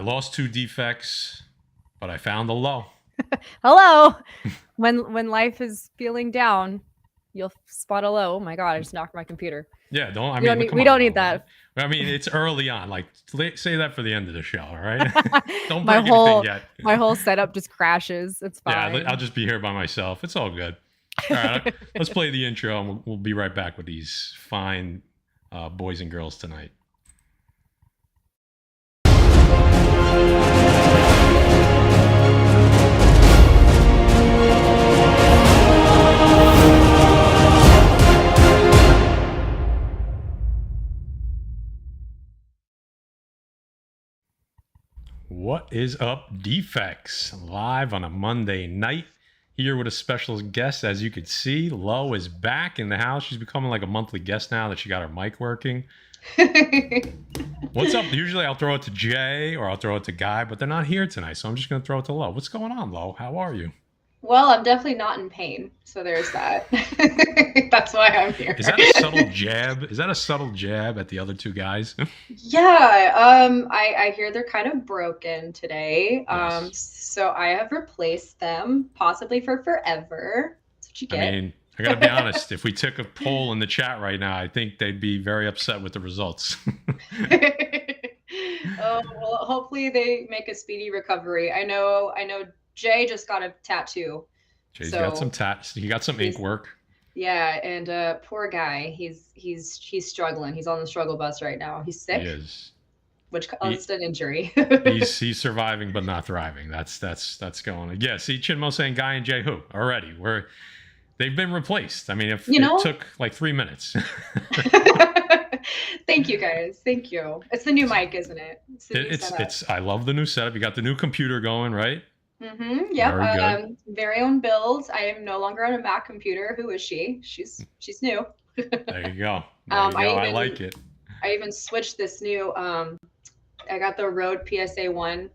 lost 2 defects, but I found a low. Hello. When life is feeling down, you'll spot a low. Oh my god, I just knocked my computer. Yeah, we don't need that. I mean, it's early on. Like, say that for the end of the show, all right? Don't break anything yet. My whole setup just crashes. It's fine. Yeah, I'll just be here by myself. It's all good. All right, let's play the intro, and we'll be right back with these fine boys and girls tonight. What is up, Defects? Live on a Monday night, here with a special guest. As you could see, Lo is back in the house. She's becoming like a monthly guest now that she got her mic working. What's up? Usually I'll throw it to Jay or I'll throw it to Guy, but they're not here tonight, so I'm just going to throw it to Lo. What's going on, Lo? How are you? Well, I'm definitely not in pain, so there's that. That's why I'm here. Is that a subtle jab? Is that a subtle jab at the other 2 guys? Yeah, I hear they're kind of broken today. Yes. So I have replaced them, possibly for forever. That's what you get. I mean, I gotta be honest, if we took a poll in the chat right now, I think they'd be very upset with the results. Oh, well, hopefully they make a speedy recovery. I know Jay just got a tattoo. Jay's got some tats. He got some ink work. Yeah, and poor guy, he's struggling. He's on the struggle bus right now. He's sick. He is. Which caused an injury. he's surviving but not thriving. That's going on. Yeah, see, Chinmo saying Guy and Jay who already they've been replaced. I mean, if it took like 3 minutes. Thank you guys. Thank you. It's the new mic, isn't it? It's I love the new setup. You got the new computer going, right? Mm-hmm. Yep. Very own build. I am no longer on a Mac computer. Who is she? She's new. There you go. I like it. I even switched this new I got the Rode PSA 1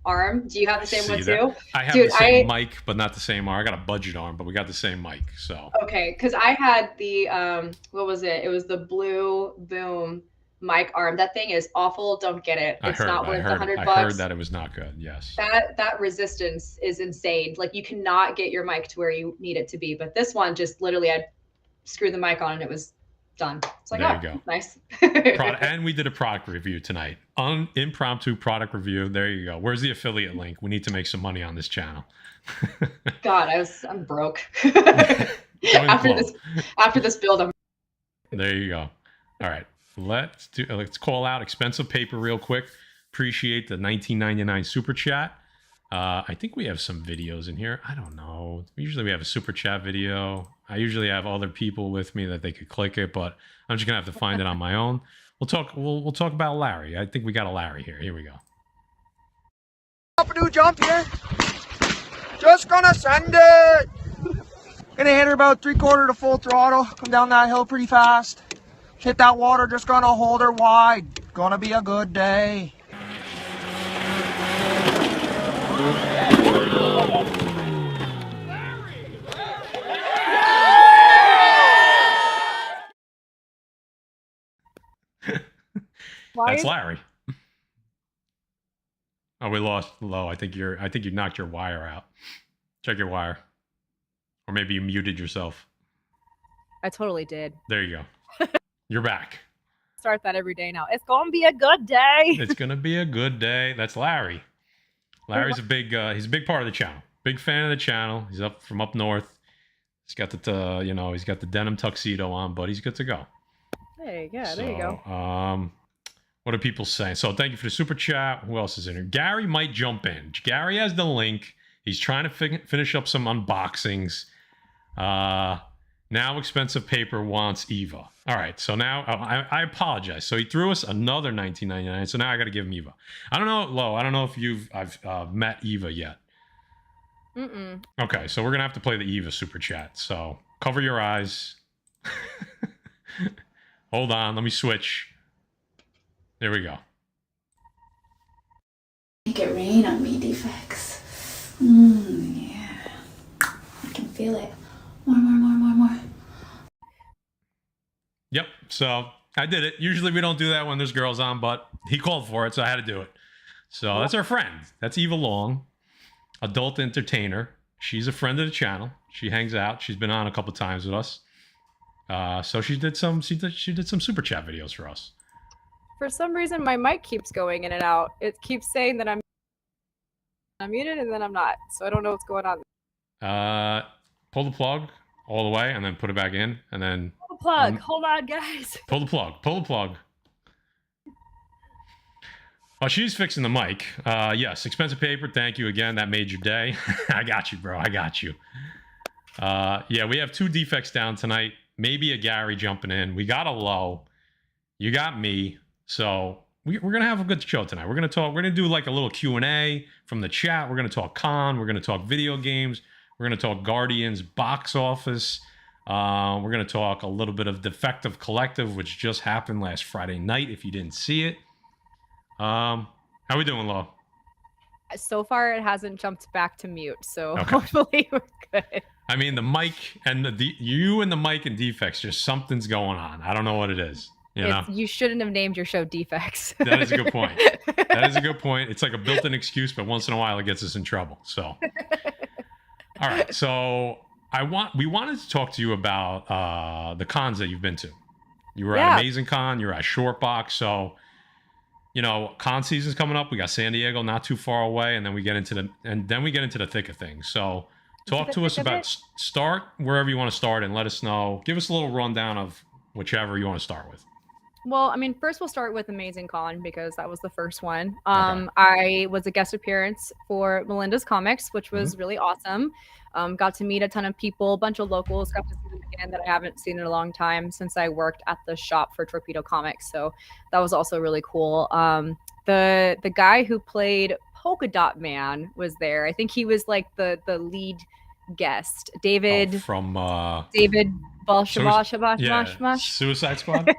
arm. Do you have the same one too? I have the same mic, but not the same arm. I got a budget arm, but we got the same mic. So okay, because I had the what was it? It was the Blue Boom mic arm. That thing is awful. Don't get it. It's not worth $100. I heard that it was not good. Yes. That resistance is insane. Like you cannot get your mic to where you need it to be. But this one just literally I screwed the mic on and it was done. It's like, there you go. Nice. And we did a product review tonight. Impromptu product review. There you go. Where's the affiliate link? We need to make some money on this channel. God, I'm broke. after this build, There you go. All right. Let's call out Expensive Paper real quick. Appreciate the $19.99 super chat. I think we have some videos in here. I don't know. Usually we have a super chat video. I usually have other people with me that they could click it, but I'm just gonna have to find it on my own. We'll talk about Larry. I think we got a Larry here. Here we go. Up a new jump here. Just gonna send it. Gonna hit her about 3/4 to full throttle. Come down that hill pretty fast. Hit that water. Just gonna hold her wide. Gonna be a good day. That's Larry. Oh, we lost Lo. I think you knocked your wire out. Check your wire. Or maybe you muted yourself. I totally did. There you go. You're back. Start that every day now. It's gonna be a good day. It's gonna be a good day. That's Larry. Larry's a big he's a big part of the channel. Big fan of the channel. He's from up north. He's got the he's got the denim tuxedo on, but he's good to go. Hey, yeah, there you go. What are people saying? So thank you for the super chat. Who else is in here? Gary might jump in. Gary has the link. He's trying to finish up some unboxings. Now Expensive Paper wants Eva. All right, so now I apologize. So he threw us another $19.99. So now I got to give him Eva. I don't know, Lo. I don't know if I've met Eva yet. Mm-mm. Okay, so we're gonna have to play the Eva super chat. So cover your eyes. Hold on, let me switch. There we go. Make it rain on me, Defects. Yeah. I can feel it. More. Yep, so I did it. Usually we don't do that when there's girls on, but he called for it, so I had to do it. So that's our friend. That's Eva Long, adult entertainer. She's a friend of the channel. She hangs out. She's been on a couple times with us. So she did some super chat videos for us. For some reason, my mic keeps going in and out. It keeps saying that I'm muted and then I'm not. So I don't know what's going on. Pull the plug all the way and then put it back in, and then Pull the plug. Hold on, guys. pull the plug. Pull the plug. While she's fixing the mic, yes, expensive paper. Thank you again. That made your day. I got you, bro. I got you. Yeah, we have 2 defects down tonight. Maybe a Gary jumping in. We got a low. You got me. So we're gonna have a good show tonight. We're gonna do like a little Q&A from the chat. We're gonna talk con. We're gonna talk video games. We're gonna talk Guardians box office. We're gonna talk a little bit of Defective Collective, which just happened last Friday night. If you didn't see it, how we doing, Lo? So far, it hasn't jumped back to mute, so Okay. hopefully we're good. I mean, the mic and you and the mic and defects, just something's going on. I don't know what it is. You know? You shouldn't have named your show Defects. That is a good point. That is a good point. It's like a built-in excuse, but once in a while it gets us in trouble. So, all right. So we wanted to talk to you about the cons that you've been to. You were at Amazing Con. You were at Short Box. So, you know, con season's coming up. We got San Diego not too far away, and then we get into the thick of things. So, talk to us about start wherever you want to start, and let us know. Give us a little rundown of whichever you want to start with. Well, I mean, first we'll start with Amazing Con because that was the first one. Okay. I was a guest appearance for Melinda's Comics, which was really awesome. Got to meet a ton of people, a bunch of locals, got to see them again that I haven't seen in a long time since I worked at the shop for Torpedo Comics. So that was also really cool. The guy who played Polka Dot Man was there. I think he was like the lead guest. David Suicide Squad.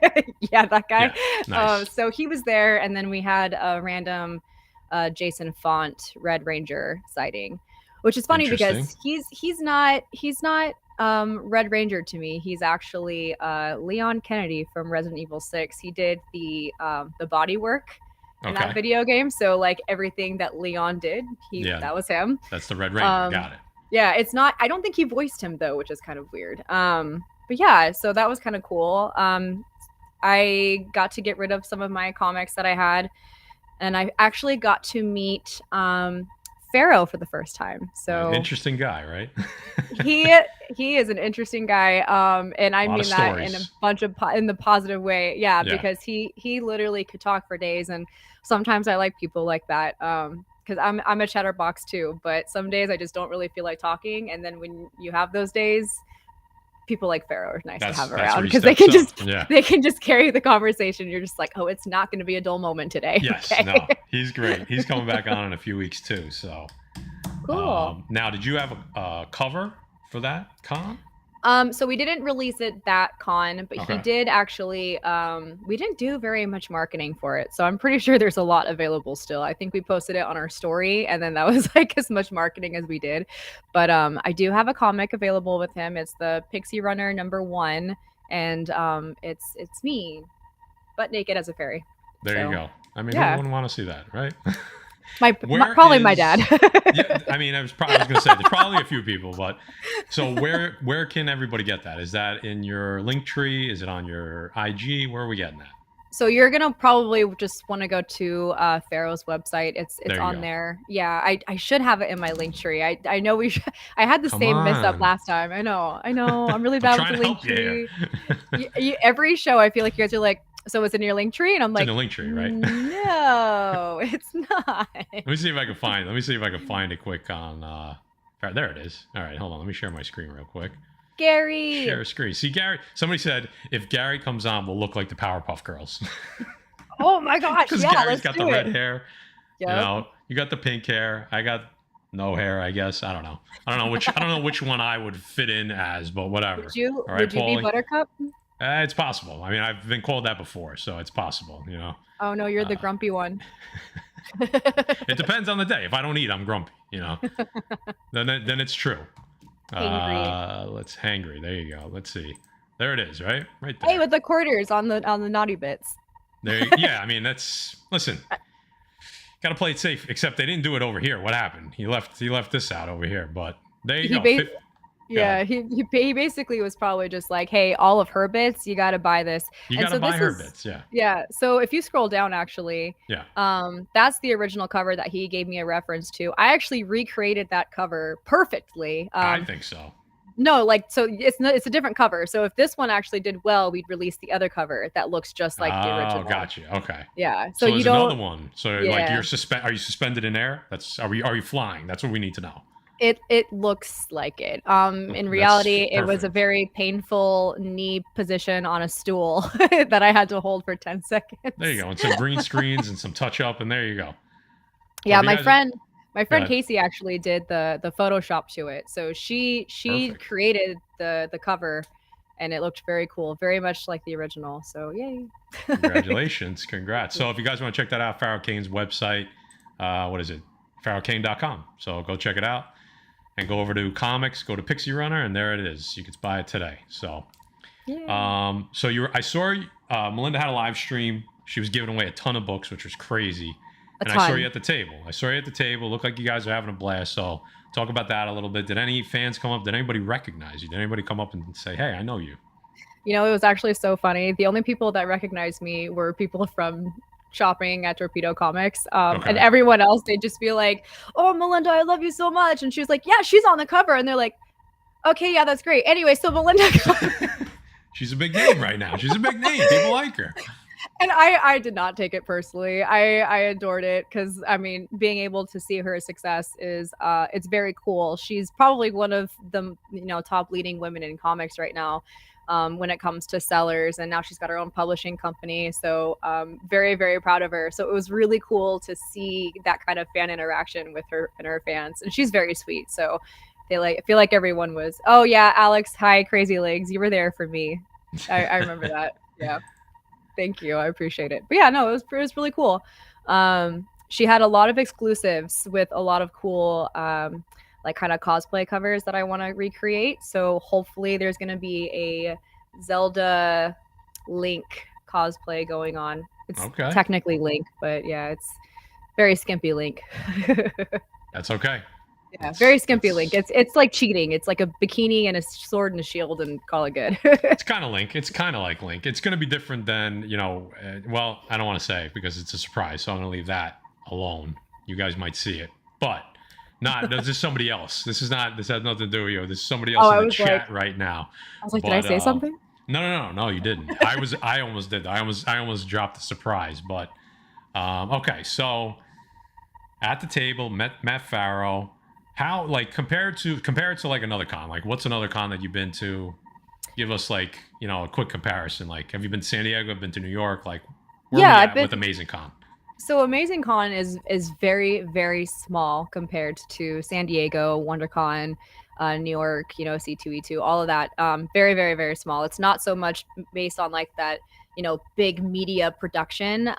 Yeah, that guy. Yeah, nice. So he was there, and then we had a random Jason Font Red Ranger sighting, which is funny because he's not Red Ranger to me. He's actually Leon Kennedy from Resident Evil 6. He did the body work in that video game. So like everything that Leon did, that was him. That's the Red Ranger. Got it. Yeah, it's not. I don't think he voiced him though, which is kind of weird. But yeah, so that was kind of cool. I got to get rid of some of my comics that I had, and I actually got to meet Pharaoh for the first time. So interesting guy, right? he is an interesting guy, and I mean that in a bunch of in the positive way. Yeah, because he literally could talk for days, and sometimes I like people like that. Because I'm a chatterbox too, but some days I just don't really feel like talking, and then when you have those days, people like Pharaoh are nice to have around because they can just carry the conversation. You're just like, oh, it's not going to be a dull moment today. Yes, okay? No, he's great. He's coming back on in a few weeks too. So cool. Now, did you have a cover for that con? So we didn't release it that con, but he did actually. We didn't do very much marketing for it, so I'm pretty sure there's a lot available still. I think we posted it on our story, and then that was like as much marketing as we did. But I do have a comic available with him. It's the Pixie Runner #1, and it's me, butt naked as a fairy. There you go. I mean, who wouldn't want to see that, right? Probably my dad. Yeah, I mean, I was going to say there's probably a few people, but so where can everybody get that? Is that in your link tree? Is it on your IG? Where are we getting that? So you're gonna probably just want to go to Pharaoh's website. It's on there. Yeah, I should have it in my link tree. I know I had the same mess up last time. I know. I'm really bad with the link tree. Every show, I feel like you guys are like, so it's in your link tree, and I'm like, it's in the link tree, right? No, it's not. Let me see if I can find. Let me see if I can find it quick on. All right, there it is. All right, hold on. Let me share my screen real quick. Gary. Share screen. See, Gary. Somebody said if Gary comes on, we'll look like the Powerpuff Girls. Oh my gosh! Because yeah, Gary's got the red hair. Yep. You know, you got the pink hair. I got no hair. I guess I don't know. I don't know which one I would fit in as, but whatever. Would you be Buttercup? It's possible. I mean, I've been called that before, so it's possible. You know. Oh no, you're the grumpy one. It depends on the day. If I don't eat, I'm grumpy. You know. then it's true. Let's hangry. There you go. Let's see. There it is. Right there. Hey, with the quarters on the naughty bits. There. Yeah. I mean, listen. Gotta play it safe. Except they didn't do it over here. What happened? He left this out over here. But there you go. Yeah, he basically was probably just like, hey, all of her bits, you got to buy this. You got to buy her bits, yeah. Yeah. So if you scroll down, actually, that's the original cover that he gave me a reference to. I actually recreated that cover perfectly. I think so. No, like, so it's a different cover. So if this one actually did well, we'd release the other cover that looks just like the original. Oh, gotcha. Okay. Yeah. So you don't. Another one. So like are you suspended in air? Are you flying? That's what we need to know. It looks like it. In reality, it was a very painful knee position on a stool that I had to hold for 10 seconds. There you go. And some green screens and some touch up, and there you go. Yeah, my friend Casey actually did the Photoshop to it. So she created the cover, and it looked very cool, very much like the original. So yay! Congratulations, congrats. So if you guys want to check that out, Pharaoh Kane's website, what is it? PharaohKane.com. So go check it out. And go over to comics, go to Pixie Runner, and there it is. You can buy it today. So, I saw Melinda had a live stream. She was giving away a ton of books, which was crazy. I saw you at the table. Looked like you guys are having a blast. So talk about that a little bit. Did any fans come up? Did anybody recognize you? Did anybody come up and say, "Hey, I know you"? You know, it was actually so funny. The only people that recognized me were people from shopping at Torpedo Comics, and everyone else, they'd just be like, "Oh, Melinda, I love you so much," and she was like, "Yeah, she's on the cover," and they're like, "Okay, yeah, that's great. Anyway, so Melinda." She's a big name right now. She's a big name. People like her. And I did not take it personally. I adored it because, I mean, being able to see her success is it's very cool. She's probably one of the top leading women in comics right now. When it comes to sellers, and now she's got her own publishing company. So very, very proud of her. So it was really cool to see that kind of fan interaction with her and her fans. And she's very sweet. So I feel like everyone was, "Oh yeah, Alex, hi, Crazy Legs, you were there for me." I remember that. Yeah. Thank you. I appreciate it. But yeah, no, it was really cool. She had a lot of exclusives with a lot of cool like kind of cosplay covers that I want to recreate. So hopefully there's going to be a Zelda Link cosplay going on. It's technically Link, but yeah, it's very skimpy Link. That's okay. Yeah, very skimpy Link. It's like cheating. It's like a bikini and a sword and a shield and call it good. It's kind of Link. It's kind of like Link. It's going to be different than, well, I don't want to say because it's a surprise. So I'm going to leave that alone. You guys might see it, but this is somebody else. This has nothing to do with you. This is somebody else in the chat right now. I was like, did I say something? No, you didn't. I almost did. I almost dropped the surprise, but okay. So at the table, Matt Pharaoh. How, like, compare it to like another con? Like, what's another con that you've been to? Give us like, a quick comparison. Like, have you been to San Diego? Have been to New York? Like, where are we at with Amazing Con? So Amazing Con is very, very small compared to San Diego, WonderCon, New York, C2E2, all of that. Very, very, very small. It's not so much based on like that, big media production.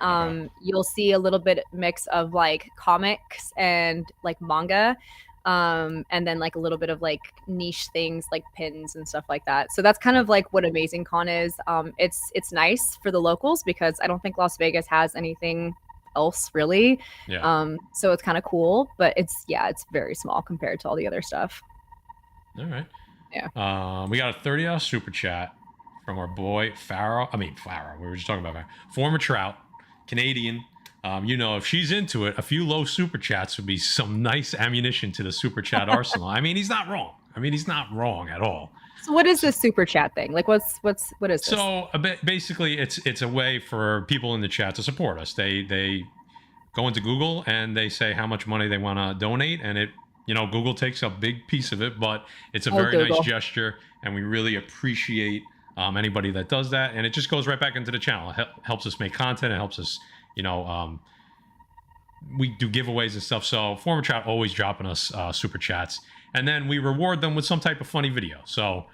You'll see a little bit mix of like comics and like manga. And then like a little bit of like niche things like pins and stuff like that. So that's kind of like what Amazing Con is. It's nice for the locals because I don't think Las Vegas has anything else really. So it's kind of cool, but it's very small compared to all the other stuff. All right. Yeah. We got a $30 super chat from our boy Pharaoh. We were just talking about Pharaoh. Former Trout, Canadian. If she's into it, a few low super chats would be some nice ammunition to the super chat arsenal. I mean, he's not wrong. He's not wrong at all. So what is this super chat thing? Like, what is this? So basically, it's a way for people in the chat to support us. They go into Google and they say how much money they want to donate, and it Google takes a big piece of it, but it's a very nice gesture, and we really appreciate anybody that does that, and it just goes right back into the channel. It helps us make content. It helps us. We do giveaways and stuff. So Former Chat always dropping us super chats, and then we reward them with some type of funny video. So,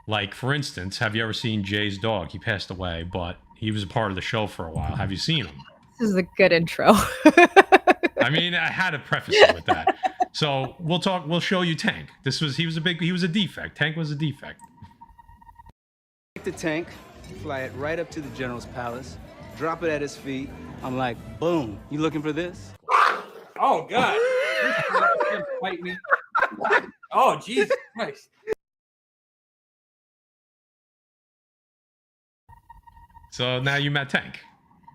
like for instance, have you ever seen Jay's dog? He passed away, but he was a part of the show for a while. Have you seen him? This is a good intro. I had to preface it with that. So we'll show you Tank. He was a defect. Tank was a defect. Take the Tank, fly it right up to the General's palace, drop it at his feet. I'm like, boom, you looking for this? Oh, God. Fight me. Oh, Jesus Christ. So now you met Tank.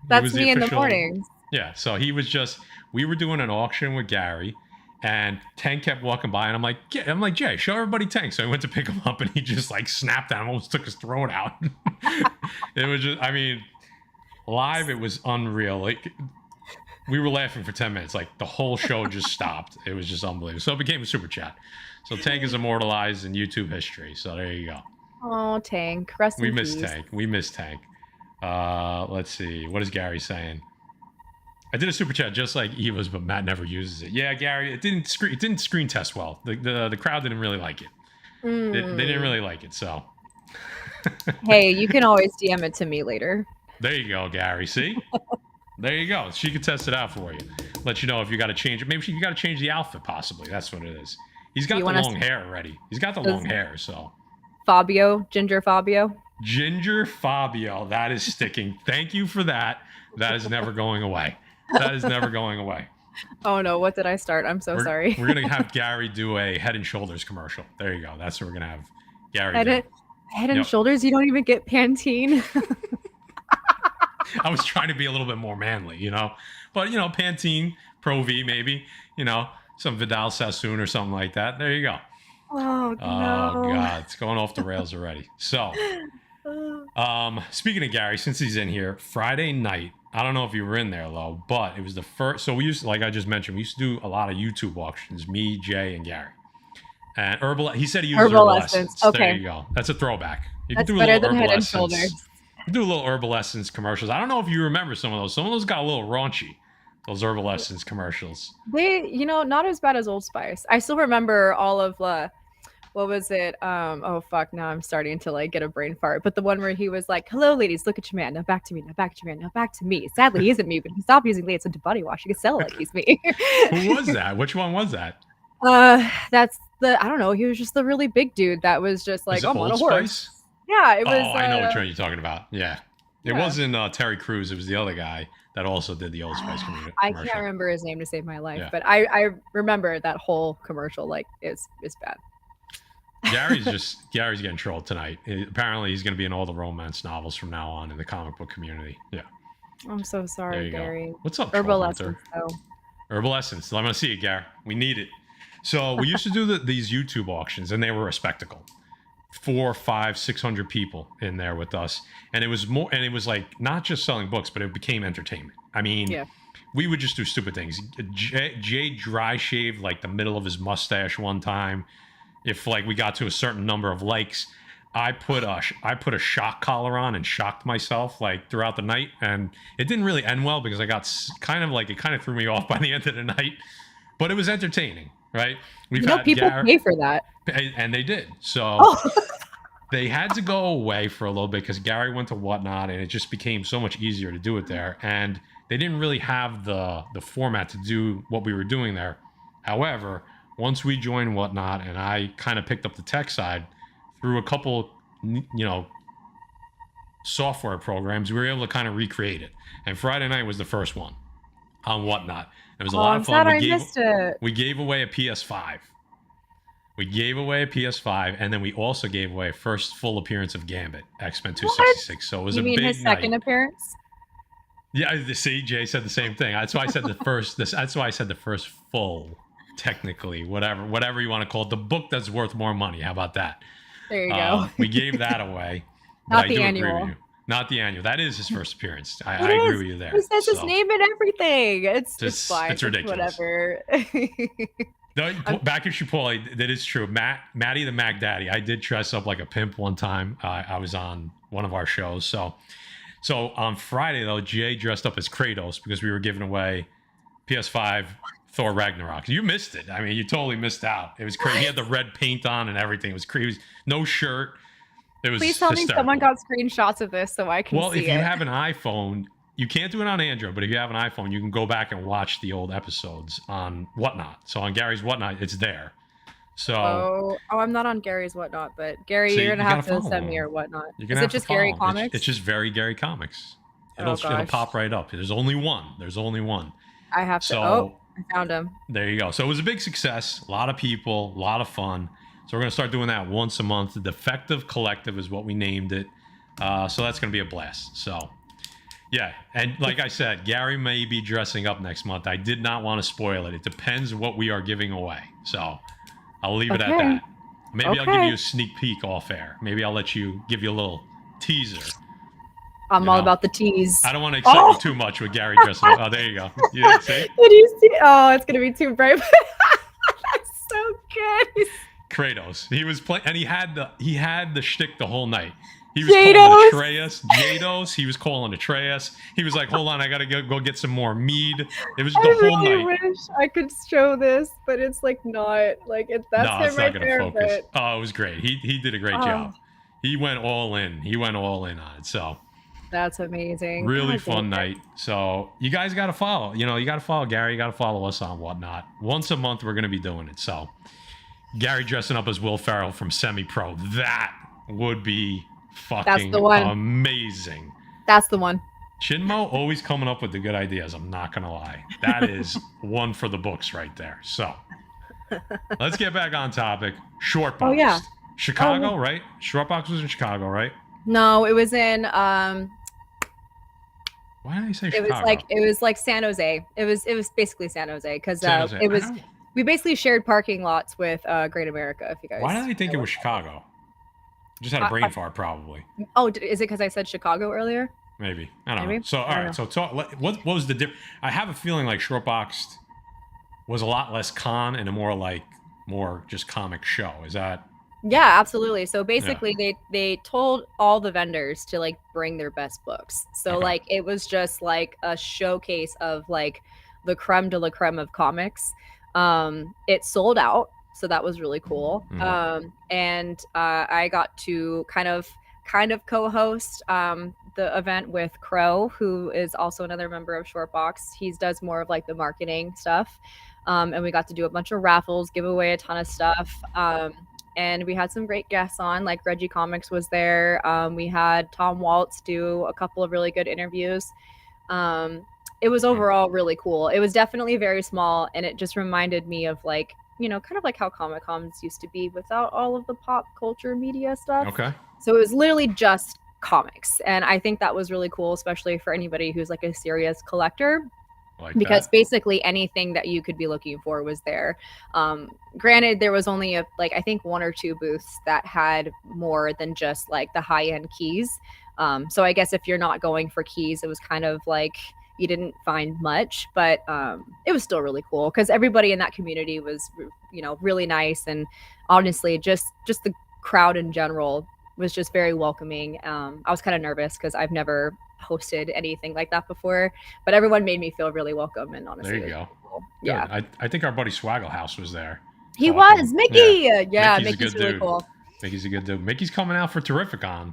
That's me in the mornings. Yeah, so he was just, we were doing an auction with Gary, and Tank kept walking by, and I'm like, Jay, show everybody Tank. So I went to pick him up, and he just like snapped at him, almost took his throat out. It was just, I mean, live, it was unreal. Like, we were laughing for 10 minutes. Like, the whole show just stopped. It was just unbelievable. So it became a super chat. So Tank is immortalized in YouTube history. So there you go. Oh, Tank. Rest in peace. We miss Tank. Let's see. What is Gary saying? I did a super chat just like Eva's, but Matt never uses it. Yeah, Gary, it didn't screen test well. The crowd didn't really like it. They didn't really like it. So. Hey, you can always DM it to me later. There you go, Gary. See? There you go. She can test it out for you. Let you know if you got to change it. Maybe you got to change the outfit, possibly. That's what it is. He's got the long hair already. He's got the long hair, so. Ginger Fabio. Ginger Fabio. That is sticking. Thank you for that. That is never going away. That is never going away. Oh, no. What did I start? I'm so sorry. We're going to have Gary do a Head and Shoulders commercial. There you go. That's what we're going to have Gary do. Head and Shoulders? You don't even get Pantene? I was trying to be a little bit more manly, you know? But, you know, Pantene, Pro V maybe, you know, some Vidal Sassoon or something like that. There you go. Oh, no. Oh, God. It's going off the rails already. So, speaking of Gary, since he's in here, Friday night, I don't know if you were in there, though, but it was the first. So we used to, like I just mentioned, we used to do a lot of YouTube auctions, me, Jay, and Gary. And he said he uses Herbal Essence. Okay. There you go. That's a throwback. You That's better than Head and Shoulders. Do a little Herbal Essence commercials. I don't know if you remember some of those. Some of those got a little raunchy. Those Herbal Essence commercials. They, you know, not as bad as Old Spice. I still remember all of what was it? Oh fuck! Now I'm starting to like get a brain fart. But the one where he was like, "Hello, ladies, look at your man. Now back to me. Now back to your man. Now back to me." Sadly, he isn't me, but he stopped using Lee. It's a body wash. You can sell it like he's me. Who was that? Which one was that? That's I don't know. He was just the really big dude that was just like, "I'm on a horse." Yeah, it was. Oh, I know which one you're talking about. Yeah. It wasn't Terry Crews. It was the other guy that also did the Old Spice commercial. I can't remember his name to save my life, but I remember that whole commercial. Like, it's bad. Gary's getting trolled tonight. Apparently, he's going to be in all the romance novels from now on in the comic book community. Yeah. I'm so sorry, Gary. Go. What's up, Herbal Essence, though. Herbal Essence. I'm going to see it, Gary. We need it. So we used to do these YouTube auctions, and they were a spectacle. 400, 500, 600 people in there with us, and it was like not just selling books, but it became entertainment. I mean, we would just do stupid things. Jay dry shaved like the middle of his mustache one time. If like we got to a certain number of likes, I put a shock collar on and shocked myself like throughout the night, and it didn't really end well because I got kind of threw me off by the end of the night, but it was entertaining. Right? People pay for that. And they did. So they had to go away for a little bit because Gary went to Whatnot, and it just became so much easier to do it there. And they didn't really have the format to do what we were doing there. However, once we joined Whatnot and I kind of picked up the tech side through a couple, software programs, we were able to kind of recreate it. And Friday night was the first one on Whatnot. It was a lot of fun. We gave away a PS5. And then we also gave away a first full appearance of Gambit, X-Men 266. So it was a big night. You mean his second appearance? Yeah, see, Jay said the same thing. That's why I said the first. That's why I said the first full, technically, whatever you want to call it. The book that's worth more money. How about that? There you go. We gave that away. Not the annual. Not the annual. That is his first appearance. I agree with you there. He says his name and everything. It's fine. It's ridiculous. Whatever. No, back at you, Paul. That is true. Matty the Mac Daddy. I did dress up like a pimp one time. I was on one of our shows. So on Friday though, Jay dressed up as Kratos because we were giving away PS5 Thor Ragnarok. You missed it. I mean, you totally missed out. It was crazy. He had the red paint on and everything. It was crazy. No shirt. It was Please tell hysterical. me someone got screenshots of this so I can see it. Well, if you have an iPhone, you can't do it on Android, but if you have an iPhone, you can go back and watch the old episodes on Whatnot. So on Gary's Whatnot, it's there. So I'm not on Gary's Whatnot, but Gary, you're gonna have to send me your Whatnot. Is it just Gary Comics? It's just very Gary Comics. It'll pop right up. There's only one. There's only one. I have to. Oh, I found him. There you go. So it was a big success. A lot of people, a lot of fun. So we're going to start doing that once a month. The Defective Collective is what we named it. So that's going to be a blast. So, yeah. And like I said, Gary may be dressing up next month. I did not want to spoil it. It depends what we are giving away. So I'll leave it at that. Maybe I'll give you a sneak peek off air. Maybe I'll give you a little teaser. I'm all about the tease. I don't want to excite you too much with Gary dressing up. Oh, there you go. You didn't see? Did you see? Oh, it's going to be too bright. That's so good. Kratos. He was playing, and he had the shtick the whole night. He was calling Atreus. Jados. He was calling Atreus. He was like, hold on, I got to go get some more mead. It was the whole night. I wish I could show this, but it's like not. Like, that's him right there. Focus. Oh, it was great. He did a great job. He went all in. He went all in on it. So. That's amazing. Really fun night. So you guys got to follow. You got to follow Gary. You got to follow us on Whatnot. Once a month, we're going to be doing it. So Gary dressing up as Will Ferrell from Semi-Pro. That would be fucking amazing. That's the one. Chinmo always coming up with the good ideas. I'm not going to lie. That is one for the books right there. So let's get back on topic. Short Box. Oh, yeah. Chicago, right? Short Box was in Chicago, right? No, it was in why did I say Chicago? It was like San Jose. It was basically San Jose because we basically shared parking lots with Great America. If you guys. Why did I think it was Chicago? Just had a brain fart, probably. Oh, is it because I said Chicago earlier? Maybe. I don't know. So all right. So what was the difference? I have a feeling like Shortboxed was a lot less con and a more just comic show. Is that? Yeah, absolutely. So basically they told all the vendors to like bring their best books. So like it was just like a showcase of like the creme de la creme of comics. It sold out, so that was really cool. And I got to kind of co-host the event with Crow, who is also another member of Shortbox. He does more of like the marketing stuff. And we got to do a bunch of raffles, give away a ton of stuff. And we had some great guests on, like Reggie Comics was there. We had Tom Waltz do a couple of really good interviews. It was overall really cool. It was definitely very small, and it just reminded me of like, kind of like how Comic-Cons used to be without all of the pop culture media stuff. Okay. So it was literally just comics. And I think that was really cool, especially for anybody who's like a serious collector. Because basically anything that you could be looking for was there. Granted, there was only I think 1 or 2 booths that had more than just like the high-end keys. So I guess if you're not going for keys, it was kind of like you didn't find much, but it was still really cool because everybody in that community was, really nice. And honestly, just the crowd in general was just very welcoming. I was kind of nervous because I've never hosted anything like that before, but everyone made me feel really welcome, and honestly, there you go. Cool. Yeah, I think our buddy Swagglehouse was there. He was Mickey. Yeah, Mickey's really cool. Mickey's a good dude. Mickey's coming out for Terrificon.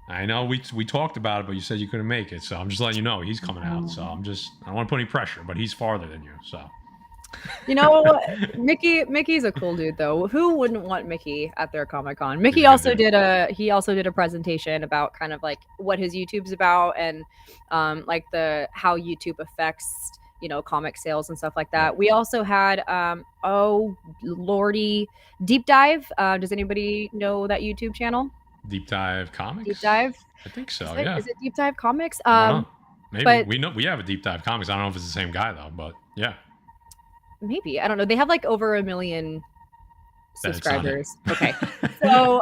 I know we talked about it, but you said you couldn't make it, so I'm just letting you know he's coming out. So I don't want to put any pressure, but he's farther than you, so. Mickey's a cool dude though. Who wouldn't want Mickey at their Comic-Con? Mickey also did a presentation about kind of like what his YouTube's about and like how YouTube affects comic sales and stuff like that. We also had oh lordy, Deep Dive. Does anybody know that YouTube channel? Deep Dive Comics? Deep Dive? I think so. Is it Deep Dive Comics? Maybe we have a Deep Dive Comics. I don't know if it's the same guy though, but yeah. Maybe. I don't know. They have like over 1 million subscribers. Okay. So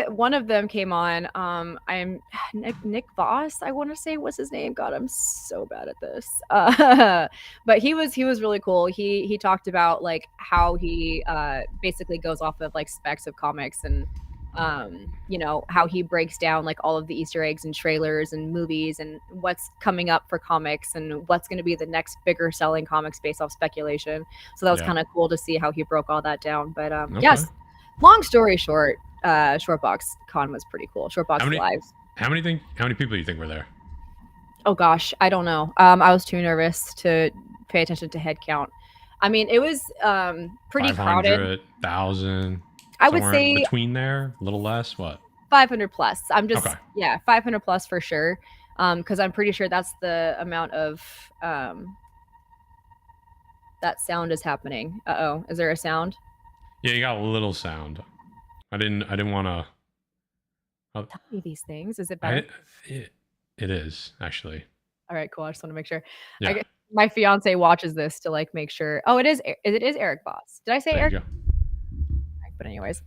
one of them came on. I'm Nick Voss, I want to say was his name. God, I'm so bad at this. But he was really cool. He talked about like how he basically goes off of like specs of comics and how he breaks down like all of the Easter eggs and trailers and movies and what's coming up for comics and what's going to be the next bigger selling comics based off speculation. So that was kind of cool to see how he broke all that down. But yes, long story short, Shortbox Con was pretty cool. Shortbox Lives. How many people do you think were there? Oh gosh, I don't know. I was too nervous to pay attention to head count. I mean, it was pretty crowded. 1,000. I would say between there, a little less. What? 500 plus. I'm just 500 plus for sure. Because I'm pretty sure that's the amount of that sound is happening. Uh-oh, is there a sound? Yeah, you got a little sound. I didn't want to. Tell me these things. Is it better? It is actually. All right, cool. I just want to make sure. Yeah. My fiance watches this to like make sure. Oh, it is Eric Voss. Did I say There Eric? you go. But anyways,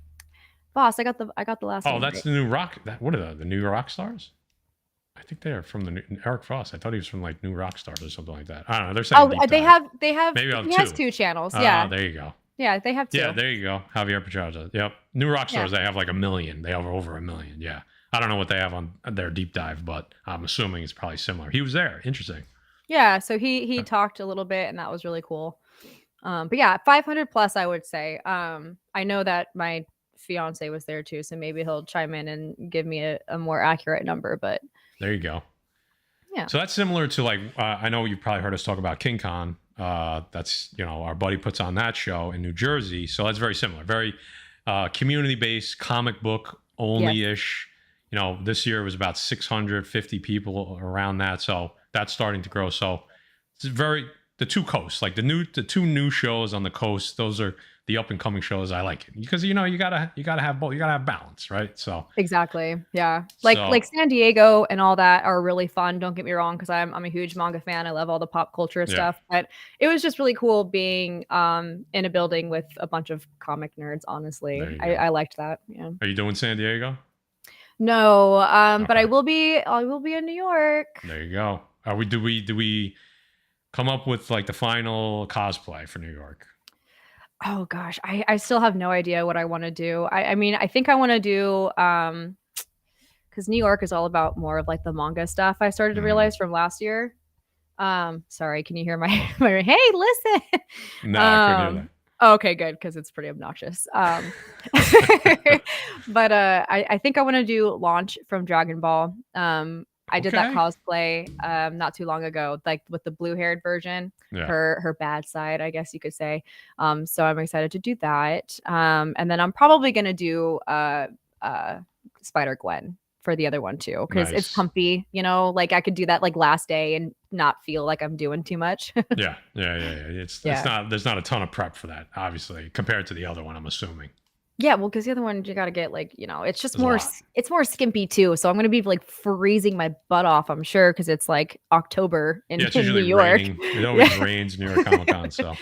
Voss, I got the last. Oh, that's right. The new rock. What are the new rock stars? I think they are from the new, Eric Voss. I thought he was from like New Rock Stars or something like that. I don't know. They're saying. Oh, they have. Maybe he has 2 channels. Yeah. There you go. Yeah, they have 2. Yeah, there you go. Javier Petraja. Yep. New Rock Stars. They have like 1 million. They have over 1 million. Yeah. I don't know what they have on their deep dive, but I'm assuming it's probably similar. He was there. Interesting. Yeah. So he talked a little bit, and that was really cool. But yeah, 500 plus, I would say. I know that my fiance was there too, so maybe he'll chime in and give me a more accurate number. But there you go. Yeah. So that's similar to like I know you've probably heard us talk about King Kong. That's our buddy puts on that show in New Jersey. So that's very similar, very community based, comic book only ish. This year it was about 650 people around that. So that's starting to grow. So it's the 2 coasts, like the 2 new shows on the coast. Those are the up and coming shows. I like it because you gotta have both. You gotta have balance, right? So exactly, yeah. Like San Diego and all that are really fun. Don't get me wrong, because I'm a huge manga fan. I love all the pop culture stuff. But it was just really cool being in a building with a bunch of comic nerds. Honestly, I liked that. Yeah. Are you doing San Diego? No, but I will be in New York. There you go. Do we come up with like the final cosplay for New York? Oh gosh, I still have no idea what I want to do. I mean, I think I want to do because New York is all about more of like the manga stuff. I started to realize from last year. Sorry, can you hear my hey, listen? No, I couldn't hear that. Okay, good, because it's pretty obnoxious. But I think I want to do Launch from Dragon Ball. I did that cosplay not too long ago, like with the blue-haired version, her bad side, I guess you could say. So I'm excited to do that. And then I'm probably gonna do Spider-Gwen for the other one too, because it's comfy, like I could do that like last day and not feel like I'm doing too much. Yeah. It's not, there's not a ton of prep for that, obviously, compared to the other one, I'm assuming. Yeah, well, because the other one you got to get like, it's just it's more skimpy too. So I'm gonna be like freezing my butt off, I'm sure, because it's like October in New York. Raining. It always rains New York Comic Con, so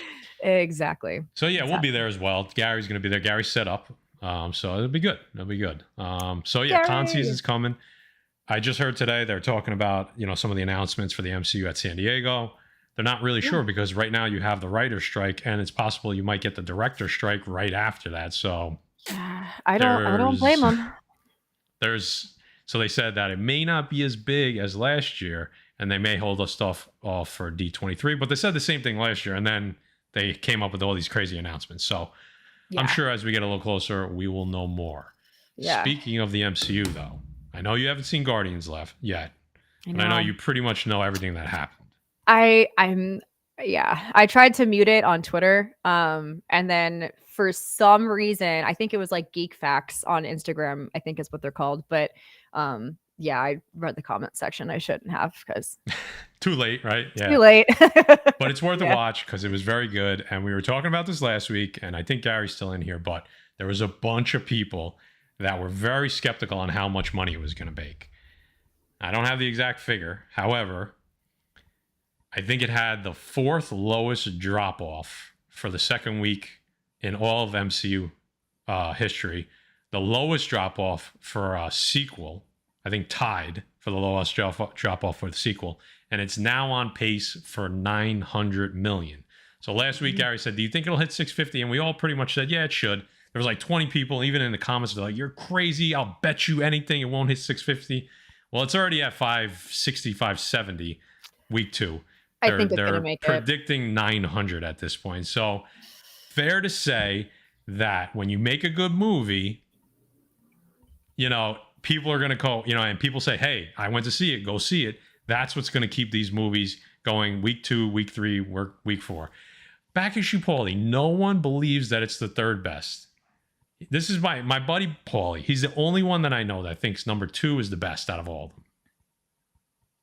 exactly. So yeah, we'll be there as well. Gary's gonna be there. Gary's set up, so it'll be good. So yeah, con season's coming. I just heard today they're talking about some of the announcements for the MCU at San Diego. They're not really sure because right now you have the writer's strike, and it's possible you might get the director's strike right after that. So I don't blame them. So they said that it may not be as big as last year, and they may hold us stuff off for D23. But they said the same thing last year, and then they came up with all these crazy announcements. So I'm sure as we get a little closer, we will know more. Yeah. Speaking of the MCU, though, I know you haven't seen Guardians yet, and I know you pretty much know everything that happened. I tried to mute it on Twitter, and then for some reason, I think it was like Geek Facts on Instagram, I think is what they're called. But I read the comment section. I shouldn't have, because too late, right? Yeah, too late. But it's worth a watch because it was very good. And we were talking about this last week, and I think Gary's still in here, but there was a bunch of people that were very skeptical on how much money it was going to make. I don't have the exact figure. However, I think it had the 4th lowest drop off for the second week in all of MCU history. The lowest drop off for a sequel, I think tied for the lowest drop off for the sequel. And it's now on pace for 900 million. So last week, Gary said, do you think it'll hit 650? And we all pretty much said, yeah, it should. There was like 20 people, even in the comments, they're like, you're crazy. I'll bet you anything it won't hit 650. Well, it's already at 560, 570 week 2. I think it's going to make predicting 900 at this point. So fair to say that when you make a good movie, people are going to call, and people say, hey, I went to see it, go see it. That's what's going to keep these movies going week 2, week 3, week 4. Back issue Paulie, no one believes that it's the 3rd best. This is my buddy Paulie. He's the only one that I know that thinks number 2 is the best out of all of them.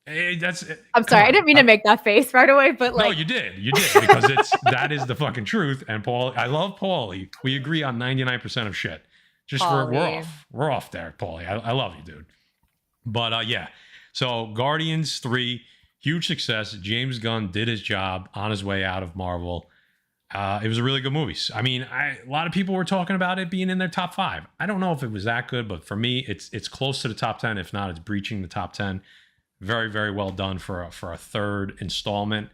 I'm sorry, I didn't mean to make that face right away, but like, no, you did because that is the fucking truth. And Paul, I love Paulie. We agree on 99% of shit. Just we're off there, Paulie. I love you, dude. But yeah, so Guardians 3, huge success. James Gunn did his job on his way out of Marvel. It was a really good movie. I mean, a lot of people were talking about it being in their top 5. I don't know if it was that good, but for me, it's close to the top 10. If not, it's breaching the top 10. Very, very well done for a third installment.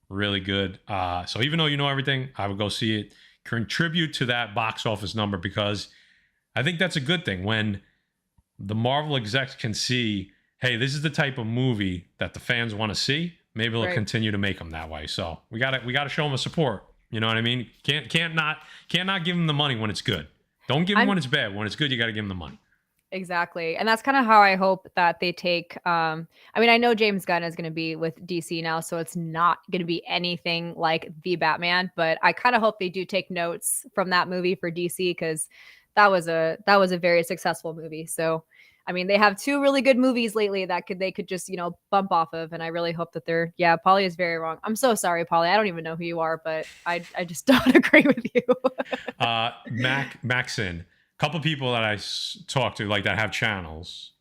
Really good. So even though you know everything, I would go see it. Contribute to that box office number, because I think that's a good thing when the Marvel execs can see, hey, this is the type of movie that the fans want to see. Maybe they'll continue to make them that way. So we gotta show them a support. You know what I mean? Can't not give them the money when it's good. Don't give them when it's bad. When it's good, you got to give them the money. Exactly. And that's kind of how I hope that they take, I mean, I know James Gunn is going to be with DC now, so it's not going to be anything like the Batman, but I kind of hope they do take notes from that movie for DC, because that was a very successful movie. So, I mean, they have 2 really good movies lately that they could just, bump off of. And I really hope that Paulie is very wrong. I'm so sorry, Paulie. I don't even know who you are, but I just don't agree with you. Maxon. Couple people that I talked to, like that have channels,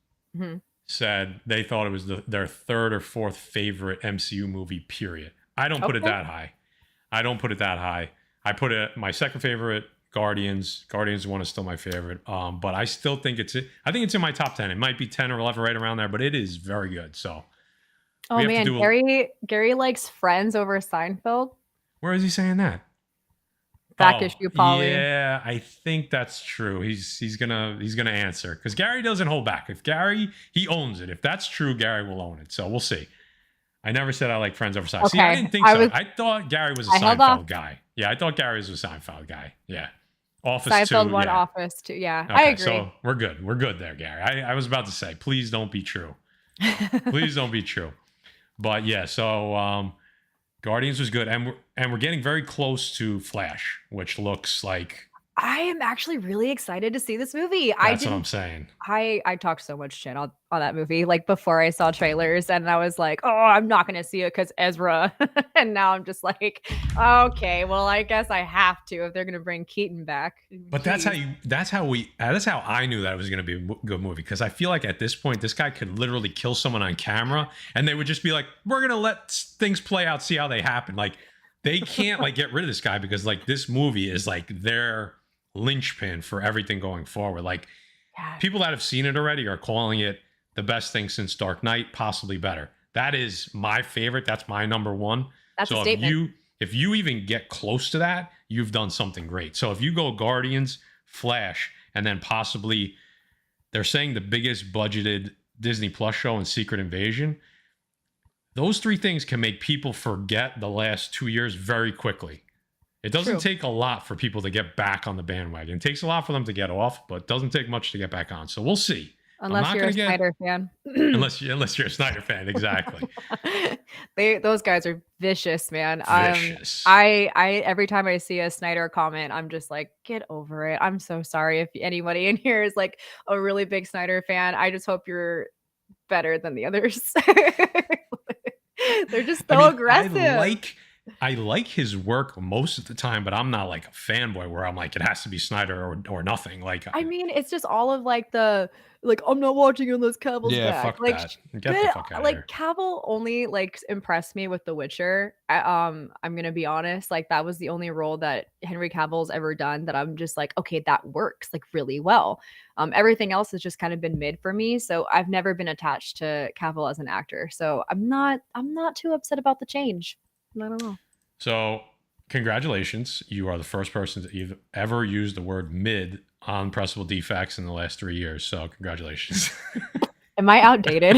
said they thought it was their 3rd or 4th favorite MCU movie, period. I don't put it that high. I put it my 2nd favorite, Guardians 1 is still my favorite. But I still think it's in my top 10. It might be 10 or 11 right around there, but it is very good. So oh man, Gary likes Friends over Seinfeld. Where is he saying that? Back issue, Paulie. Yeah, I think that's true. He's gonna answer, because Gary doesn't hold back. If Gary, he owns it. If that's true, Gary will own it. So we'll see. I never said I like Friends over Seinfeld. Okay. See, I didn't think so. I thought Gary was a Seinfeld guy. Yeah, I thought Gary was a Seinfeld guy. Yeah. Office Seinfeld 2. One, yeah. Office 2. Yeah, Okay, I agree. So we're good. We're good there, Gary. I was about to say, please don't be true. Please don't be true. But yeah, so Guardians was good, and we're getting very close to Flash, which looks like I am actually really excited to see this movie. That's what I'm saying. I talked so much shit on that movie, like before I saw trailers, and I was like, oh, I'm not going to see it because Ezra. And now I'm just like, okay, well, I guess I have to if they're going to bring Keaton back. But that's how I knew that it was going to be a good movie, because I feel like at this point, this guy could literally kill someone on camera, and they would just be like, we're going to let things play out, see how they happen. Like, they can't like get rid of this guy, because like this movie is like their linchpin for everything going forward. Like, people that have seen it already are calling it the best thing since Dark Knight, possibly better. That is my favorite. That's my number 1. That's so a statement. if you even get close to that, you've done something great. So if you go Guardians, Flash, and then possibly they're saying the biggest budgeted Disney Plus show in Secret Invasion, those 3 things can make people forget the last 2 years very quickly. It doesn't take a lot for people to get back on the bandwagon. It takes a lot for them to get off, but it doesn't take much to get back on. So we'll see. Unless you're a Snyder fan. unless you're a Snyder fan, exactly. Those guys are vicious, man. Vicious. I every time I see a Snyder comment, I'm just like, get over it. I'm so sorry if anybody in here is like a really big Snyder fan. I just hope you're better than the others. They're just so aggressive. I like his work most of the time, but I'm not like a fanboy where I'm like, it has to be Snyder or nothing. Like, I mean, it's just all of like I'm not watching unless Cavill's back. Fuck like, that. Get the fuck out of here. Cavill only like impressed me with The Witcher. I'm gonna be honest, like that was the only role that Henry Cavill's ever done that I'm just like, okay, that works like really well. Everything else has just kind of been mid for me, so I've never been attached to Cavill as an actor. So I'm not too upset about the change. I don't know. So, congratulations. You are the first person to ever use the word mid on Pressable Defects in the last 3 years. So, congratulations. Am I outdated?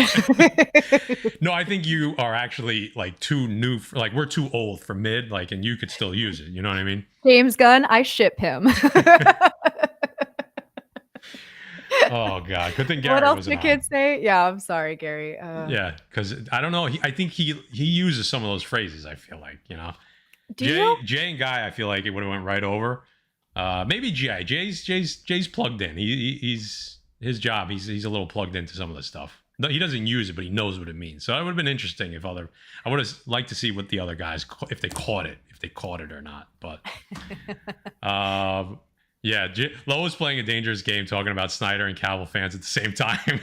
No, I think you are actually like too new. Like, we're too old for mid, like, and you could still use it. You know what I mean? James Gunn, I ship him. Oh God! Good thing Gary. What else did kids say? Yeah, I'm sorry, Gary. Yeah, because I don't know. I think he uses some of those phrases. I feel like Jay and Guy. I feel like it would have went right over. Maybe Jay's plugged in. He's his job. He's a little plugged into some of the stuff. No, he doesn't use it, but he knows what it means. So it would have been interesting if I would have liked to see what the other guys, if they caught it or not. But yeah, Lo was playing a dangerous game talking about Snyder and Cavill fans at the same time.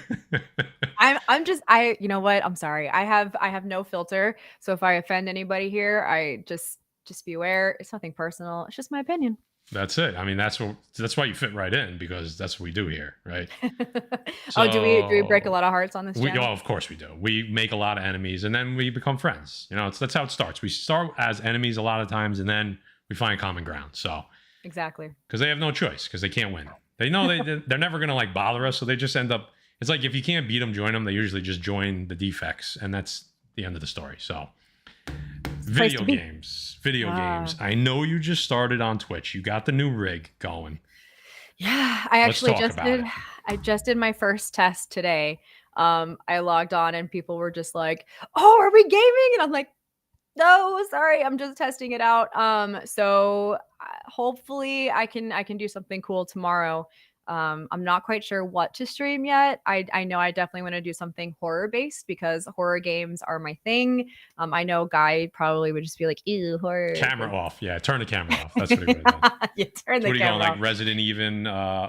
you know what? I'm sorry. I have no filter. So if I offend anybody here, I just be aware. It's nothing personal. It's just my opinion. That's it. I mean, that's why you fit right in, because that's what we do here, right? So, do we break a lot of hearts on this channel? Oh, of course we do. We make a lot of enemies, and then we become friends. You know, that's how it starts. We start as enemies a lot of times, and then we find common ground. So exactly, because they have no choice, because they can't win. They know they're never gonna like bother us, so they just end up. It's like if you can't beat them, join them. They usually just join the Defects, and that's the end of the story. So. Video games. I know you just started on Twitch. You got the new rig going. Yeah, I just did my first test today. I logged on and people were just like, "Oh, are we gaming?" And I'm like, "No, sorry, I'm just testing it out." So hopefully I can do something cool tomorrow. I'm not quite sure what to stream yet. I know I definitely want to do something horror based, because horror games are my thing. I know Guy probably would just be like, "Ew, horror." Camera off. Yeah, turn the camera off. That's what he would have done. Yeah, turn the camera off. What are you going, like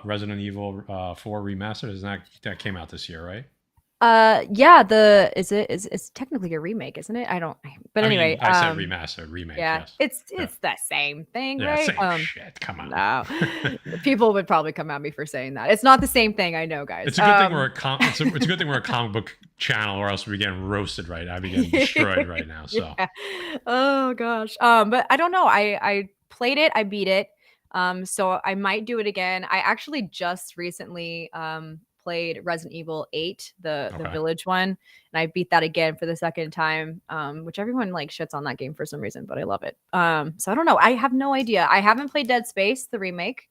Resident Evil 4 remastered? Isn't that came out this year, right? Yeah, it's technically a remake, isn't it? But anyway, I said remake. Yeah, yes. it's the same thing, yeah, right? Same shit. Come on. No, people would probably come at me for saying that. It's not the same thing. I know, guys. It's a good thing it's a good thing we're a comic book channel, or else we'd be getting roasted, right? I'd be getting destroyed right now. So. Yeah. Oh gosh. But I don't know. I played it. I beat it. So I might do it again. I actually just recently played Resident Evil 8, the village one, and I beat that again for the second time, which everyone like shits on that game for some reason, but I love it. So I don't know. I have no idea. I haven't played Dead Space, the remake.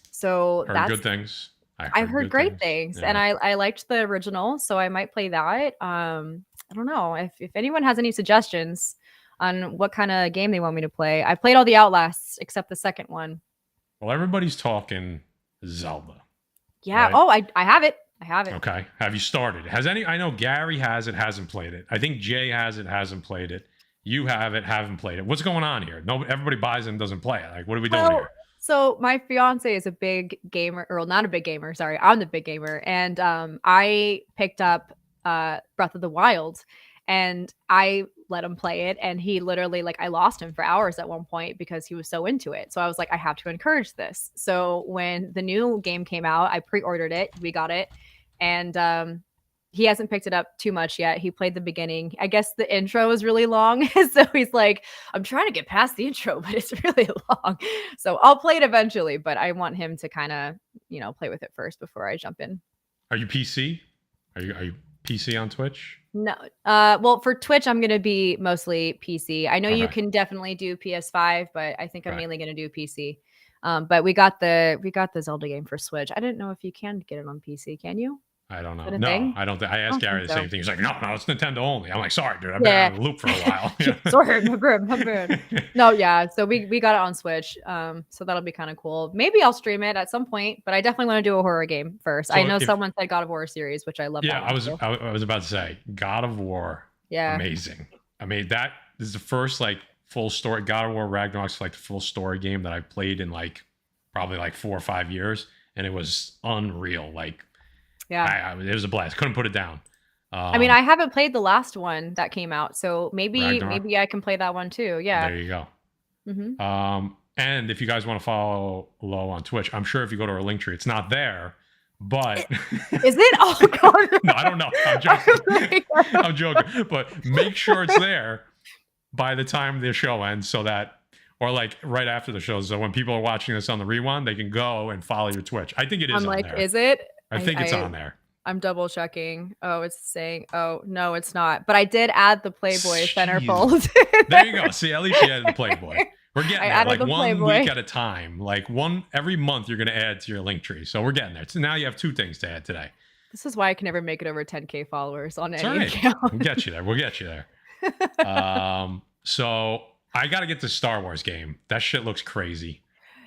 So that's good things. I've heard great things. Yeah. And I liked the original, so I might play that. I don't know if anyone has any suggestions on what kind of game they want me to play. I played all the Outlasts except the second one. Well, everybody's talking Zelda. Yeah. Right? Oh, I have it. I have it. Okay. Have you started? I know Gary has it, hasn't played it. I think Jay has it, hasn't played it. You have it, haven't played it. What's going on here? No, everybody buys it and doesn't play it. Like, what are we doing here? So my fiance is a big gamer, or not a big gamer. Sorry, I'm the big gamer, and I picked up Breath of the Wild, and I let him play it, and he literally, like, I lost him for hours at one point because he was so into it. So I was like, I have to encourage this. So when the new game came out, I pre-ordered it. We got it, and he hasn't picked it up too much yet. He played the beginning. I guess the intro was really long. So he's like, I'm trying to get past the intro, but it's really long. So I'll play it eventually, but I want him to kind of, play with it first before I jump in. Are you PC? Are you PC on Twitch? No. Well, for Twitch, I'm going to be mostly PC. I know you can definitely do PS5, but I think I'm mainly going to do PC. But we got the Zelda game for Switch. I didn't know if you can get it on PC. Can you? I don't know. No, I don't think. I asked Gary the same thing. He's like, no, it's Nintendo only. I'm like, sorry, dude. I've been out of the loop for a while. Sorry, my bad. No, yeah. So we got it on Switch. So that'll be kind of cool. Maybe I'll stream it at some point, but I definitely want to do a horror game first. So I know someone said God of War series, which I love. Yeah, I was about to say God of War. Yeah, amazing. I mean, that is the first like full story. God of War Ragnarok's like the full story game that I played in like probably like 4 or 5 years, and it was unreal. Like. Yeah, it was a blast. Couldn't put it down. I mean, I haven't played the last one that came out, so maybe I can play that one too. Yeah, there you go. Mm-hmm. And if you guys want to follow Lo on Twitch, I'm sure if you go to our link tree, it's not there, but is it? Oh God, no, I don't know. I'm joking. I'm joking, but make sure it's there by the time the show ends, so that. Or like right after the show, so when people are watching this on the rewind, they can go and follow your Twitch. I think it is. I'm like, there. Is it? I think it's on there. I'm double checking. Oh, it's saying. Oh no, it's not. But I did add the Playboy centerfold. There you go. See, at least you added the Playboy. We're getting there. Like 1 week at a time. Like every month you're going to add to your link tree. So we're getting there. So now you have 2 things to add today. This is why I can never make it over 10K followers on any account. We'll get you there. We'll get you there. So I got to get the Star Wars game. That shit looks crazy.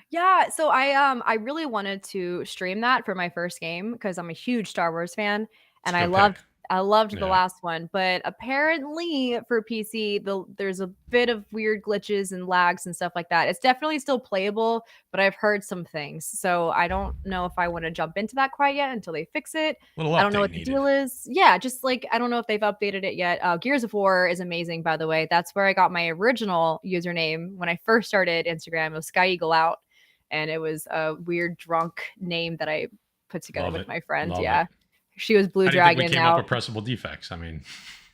Yeah, so I really wanted to stream that for my first game because I'm a huge Star Wars fan, and I loved I loved the last one, but apparently for PC, there's a bit of weird glitches and lags and stuff like that. It's definitely still playable, but I've heard some things. So I don't know if I want to jump into that quite yet until they fix it. I don't know what the deal is. Yeah, just like, I don't know if they've updated it yet. Gears of War is amazing, by the way. That's where I got my original username when I first started Instagram. It was Sky Eagle Out, and it was a weird drunk name that I put together with my friend. Yeah. She was Blue Dragon. We came up with Pressable Defects. I mean,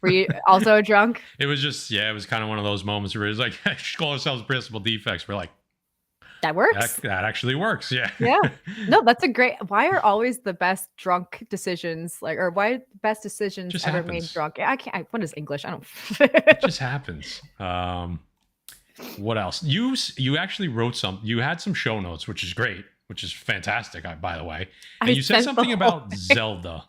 were you also drunk? It was just, it was kind of one of those moments where it was like, call ourselves Pressable Defects. We're like, that works. That actually works. Yeah. Yeah. No, that's a great. Why are always the best drunk decisions or why best decisions just ever happens. made drunk? I can't. What is English? I don't. It just happens. What else? You actually wrote you had some show notes, which is great. Which is fantastic, by the way. And you said something about Zelda.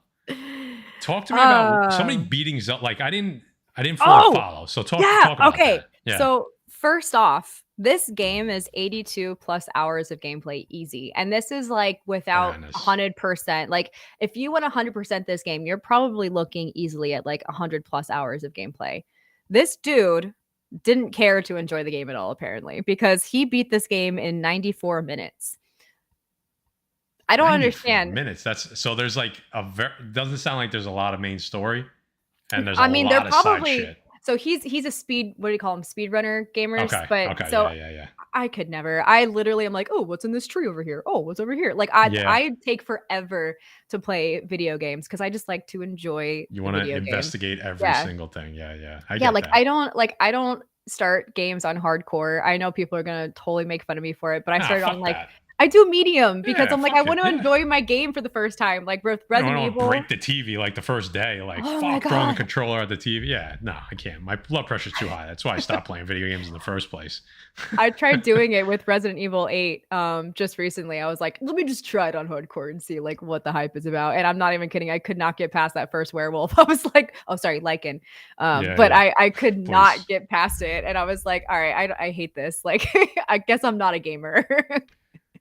Talk to me about somebody beating Zelda. Like I didn't fully follow. So talk about that. Yeah. So first off, this game is 82 plus hours of gameplay easy. And this is like without 100%. Like if you want 100% this game, you're probably looking easily at like 100 plus hours of gameplay. This dude didn't care to enjoy the game at all, apparently, because he beat this game in 94 minutes. I don't understand. Minutes. There's like doesn't sound like there's a lot of main story, and there's lot of side shit. So he's a speed. What do you call them? Speedrunner gamers. Okay. So yeah. I could never. I literally am like, oh, what's in this tree over here? Oh, what's over here? Like I take forever to play video games because I just like to enjoy. You want to investigate every single thing. Yeah. I don't start games on hardcore. I know people are gonna totally make fun of me for it, but I started on like. I do medium because I'm like, I want to enjoy my game for the first time. Like Resident Evil. Break the TV like the first day. Like, throwing the controller at the TV. Yeah, no, I can't. My blood pressure's too high. That's why I stopped playing video games in the first place. I tried doing it with Resident Evil 8 just recently. I was like, let me just try it on hardcore and see like what the hype is about. And I'm not even kidding. I could not get past that first werewolf. I was like, oh, sorry, Lycan. I could not get past it. And I was like, all right, I hate this. Like, I guess I'm not a gamer.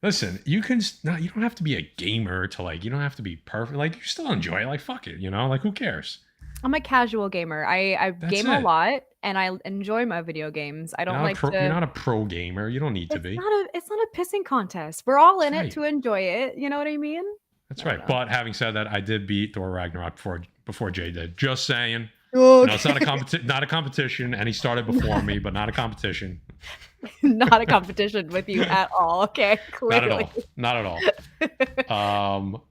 Listen, you don't have to be a gamer to like, you don't have to be perfect. Like you still enjoy it. Like, fuck it, like who cares? I'm a casual gamer. I game a lot and I enjoy my video games. I don't you're not a pro gamer. You don't need to be. It's not a pissing contest. We're all in it to enjoy it. You know what I mean? That's right. But having said that, I did beat Thor Ragnarok before Jay did. Just saying. Okay. It's not a competition, and he started before me, but not a competition. Not a competition with you at all. Okay, clearly. Not at all.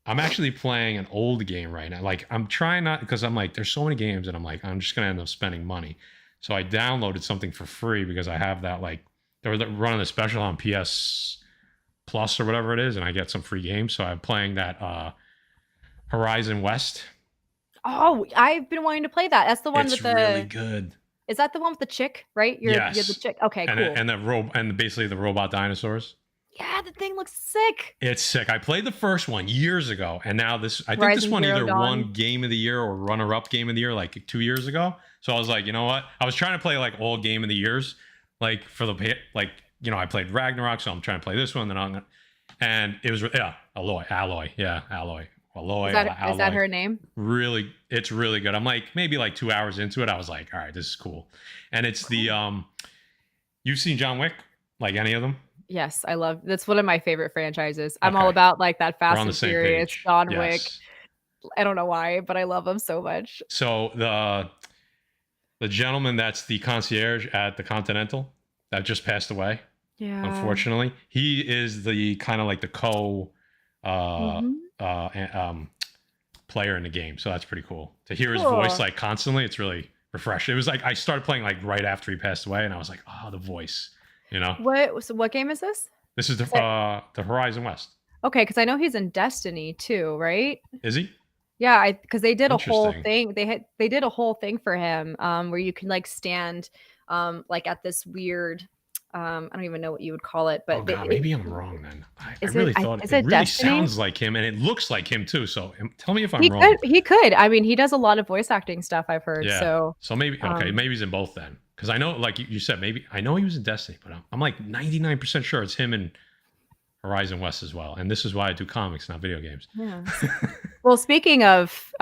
I'm actually playing an old game right now. Like I'm trying not because I'm like, there's so many games, and I'm like, I'm just gonna end up spending money. So I downloaded something for free because I have that like they were running a special on PS Plus or whatever it is, and I get some free games. So I'm playing that Horizon West. Oh, I've been wanting to play that. That's the one with the. It's really good. Is that the one with the chick? Right? You're the chick. Okay, cool. And basically the robot dinosaurs. Yeah, the thing looks sick. It's sick. I played the first one years ago, and now I think this one either won Game of the Year or runner-up Game of the Year like 2 years ago. So I was like, you know what? I was trying to play like all Game of the Years, like for the I played Ragnarok, so I'm trying to play this one. And it was Alloy. Is that her name? Really, it's really good. I'm like maybe like 2 hours into it. I was like, all right, this is cool. And it's you've seen John Wick, like any of them? Yes, I love. That's one of my favorite franchises. I'm all about like that Fast and Furious, John Wick. I don't know why, but I love them so much. So the gentleman that's the concierge at the Continental that just passed away. Yeah. Unfortunately, he is the kind of like the player in the game, so that's pretty cool to hear his voice like constantly. It's really refreshing. It was like I started playing like right after he passed away, and I was like, oh, the voice, What game is this? This is the Horizon West. Okay, because I know he's in Destiny too, right? Is he? Yeah, because they did a whole thing. They did a whole thing for him, where you can like stand, like at this weird. I don't even know what you would call it, but maybe I'm wrong then. I really thought it really sounds like him, and it looks like him too. So tell me if I'm wrong. He could. I mean, he does a lot of voice acting stuff. I've heard. Yeah. So maybe maybe he's in both then, because I know, like you said, maybe I know he was in Destiny, but I'm like 99% sure it's him and Horizon West as well. And this is why I do comics, not video games. Yeah. Well, speaking of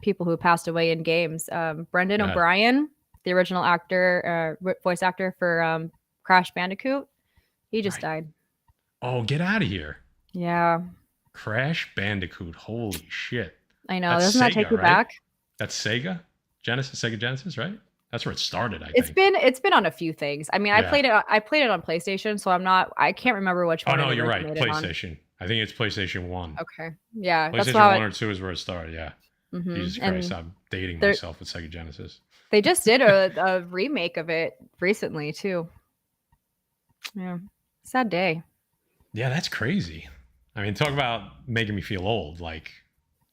people who passed away in games, Brendan O'Brien, the original actor, voice actor for Crash Bandicoot, he just died. Oh, get out of here. Yeah. Crash Bandicoot. Holy shit. I know. Doesn't that take you back? That's Sega Genesis, right? That's where it started, I think. It's been on a few things. I mean, yeah. I played it on PlayStation, so I can't remember which one. Oh no, you're right. PlayStation. I think it's PlayStation 1. Okay. Yeah. PlayStation 1 or 2 is where it started, yeah. Mm-hmm. Jesus Christ, I'm dating myself with Sega Genesis. They just did a remake of it recently too. Yeah. Sad day. Yeah, that's crazy. I mean, talk about making me feel old, like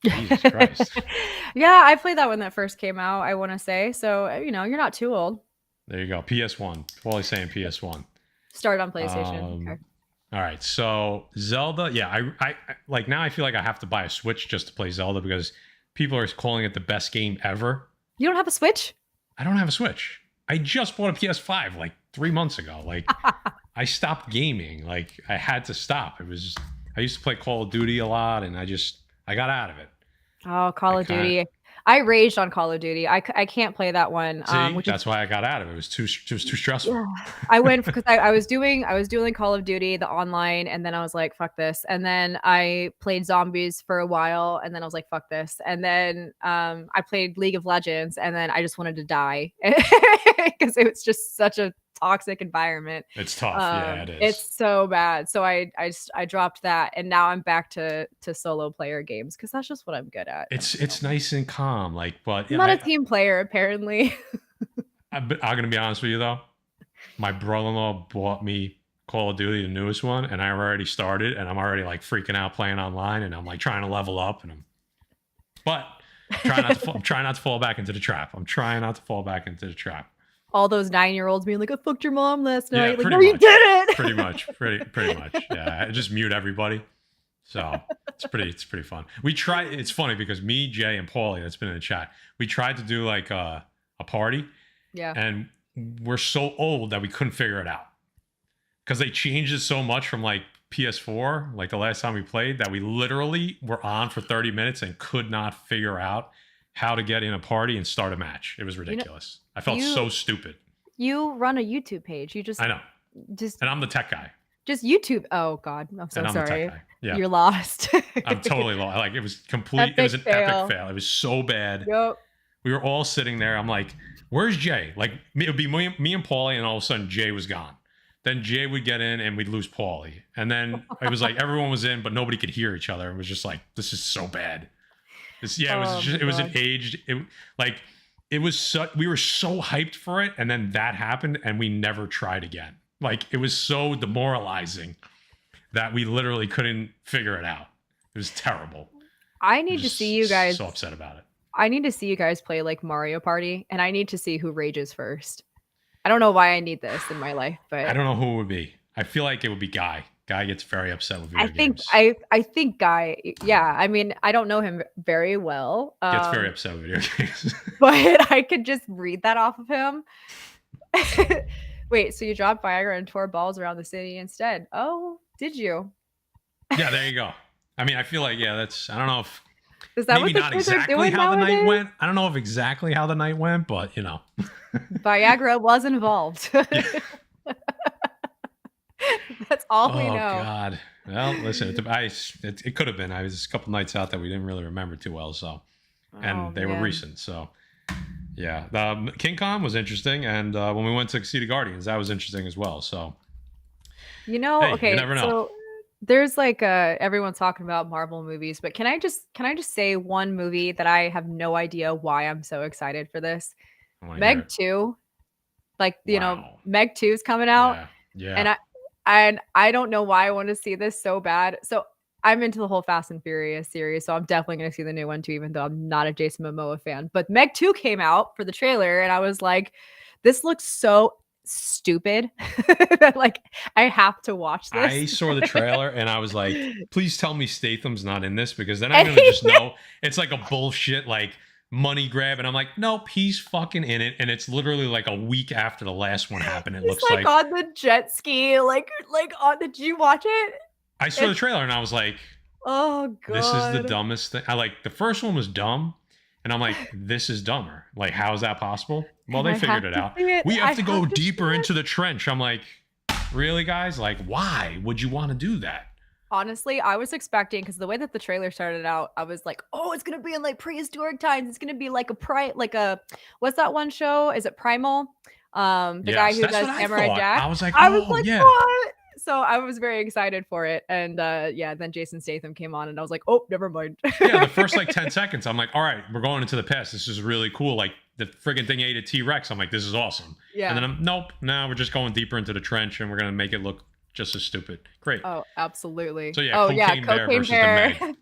Jesus Christ. Yeah, I played that when that first came out, I want to say. So, you're not too old. There you go. PS1. Wally's saying PS1. Started on PlayStation. Okay. All right. So, Zelda, yeah, I like now I feel like I have to buy a Switch just to play Zelda because people are calling it the best game ever. You don't have a Switch? I don't have a Switch. I just bought a PS5 like 3 months ago. Like, I stopped gaming. Like, I had to stop. I used to play Call of Duty a lot, and I got out of it. Oh, Call of Duty. I raged on Call of Duty. I can't play that one. See, that's why I got out of it. It was too stressful. Yeah. I went because I was doing Call of Duty, the online, and then I was like, fuck this. And then I played zombies for a while, and then I was like, fuck this. And then I played League of Legends, and then I just wanted to die because it was just such a toxic environment. It's tough. Yeah, it is. It's so bad. So I dropped that, and now I'm back to solo player games because that's just what I'm good at. It's nice and calm, like, but I'm not a team player apparently. I'm gonna be honest with you though. My brother-in-law bought me Call of Duty, the newest one, and I already started, and I'm already like freaking out playing online, and I'm like trying to level up, I'm trying not to fall back into the trap. All those 9-year-olds being like, I fucked your mom last night. Yeah, like, no, you didn't. Pretty much. Yeah, I just mute everybody. So it's pretty fun. It's funny because me, Jay, and Paulie, that's been in the chat, we tried to do like a party. Yeah. And we're so old that we couldn't figure it out. Because they changed it so much from like PS4, like the last time we played, that we literally were on for 30 minutes and could not figure out how to get in a party and start a match. It was ridiculous. I felt so stupid. You run a YouTube page. I know. And I'm the tech guy. Just YouTube. Oh God, I'm so sorry. The tech guy. Yeah. You're lost. I'm totally lost. Like it was complete. It was an epic fail. It was so bad. Yep. We were all sitting there. I'm like, "Where's Jay?" Like it would be me and Paulie, and all of a sudden Jay was gone. Then Jay would get in, and we'd lose Paulie. And then it was like everyone was in, but nobody could hear each other. It was just like, this is so bad. It was an aged. We were so hyped for it, and then that happened, and we never tried again. Like it was so demoralizing that we literally couldn't figure it out. It was terrible. I need to see you guys. So upset about it. I need to see you guys play like Mario Party, and I need to see who rages first. I don't know why I need this in my life, but I don't know who it would be. I feel like it would be Guy. Guy gets very upset with video games. I think Guy. Yeah, I mean, I don't know him very well. Gets very upset with video games. But I could just read that off of him. Wait, so you dropped Viagra and tore balls around the city instead? Oh, did you? Yeah, there you go. I mean, I feel like that's. I don't know if. Is that maybe what not exactly how the night went. I don't know if exactly how the night went, but you know. Viagra was involved. That's all we know. Oh God. Well, listen, it could have been. I was a couple nights out that we didn't really remember too well, so, and they were recent, so. Yeah, King Kong was interesting, and when we went to see the Guardians, that was interesting as well. So, hey, okay, you never know. So there's like everyone's talking about Marvel movies, but can I just say one movie that I have no idea why I'm so excited for this? Meg 2, like you know, Meg 2 is coming out, yeah, and I don't know why I want to see this so bad. So I'm into the whole Fast and Furious series, so I'm definitely going to see the new one too, even though I'm not a Jason Momoa fan. But Meg 2 came out for the trailer, and I was like, this looks so stupid that like I have to watch this. I saw the trailer, and I was like, please tell me Statham's not in this, because then I'm going to just know it's like a bullshit like money grab. And I'm like, nope, he's fucking in it. And it's literally like a week after the last one happened. It looks like on the jet ski, like on. Did you watch it? I saw the trailer and I was like, oh god, this is the dumbest thing. I like the first one was dumb, and I'm like, this is dumber. Like, how is that possible? Well, they figured it out. We have to go deeper into the trench. I'm like, really, guys? Like, why would you want to do that? Honestly, I was expecting, because the way that the trailer started out, I was like, oh, it's gonna be in like prehistoric times. It's gonna be like what's that one show? Is it Primal? The guy who does Samurai Jack. I was like, yeah. What? So I was very excited for it. And then Jason Statham came on and I was like, oh, never mind. Yeah, the first like 10 seconds, I'm like, all right, we're going into the past. This is really cool. Like the friggin' thing ate a T-Rex. I'm like, this is awesome. Yeah. And then nope, now we're just going deeper into the trench and we're gonna make it look just as stupid. Great. Oh, absolutely. So yeah, Cocaine Bear versus the Meg.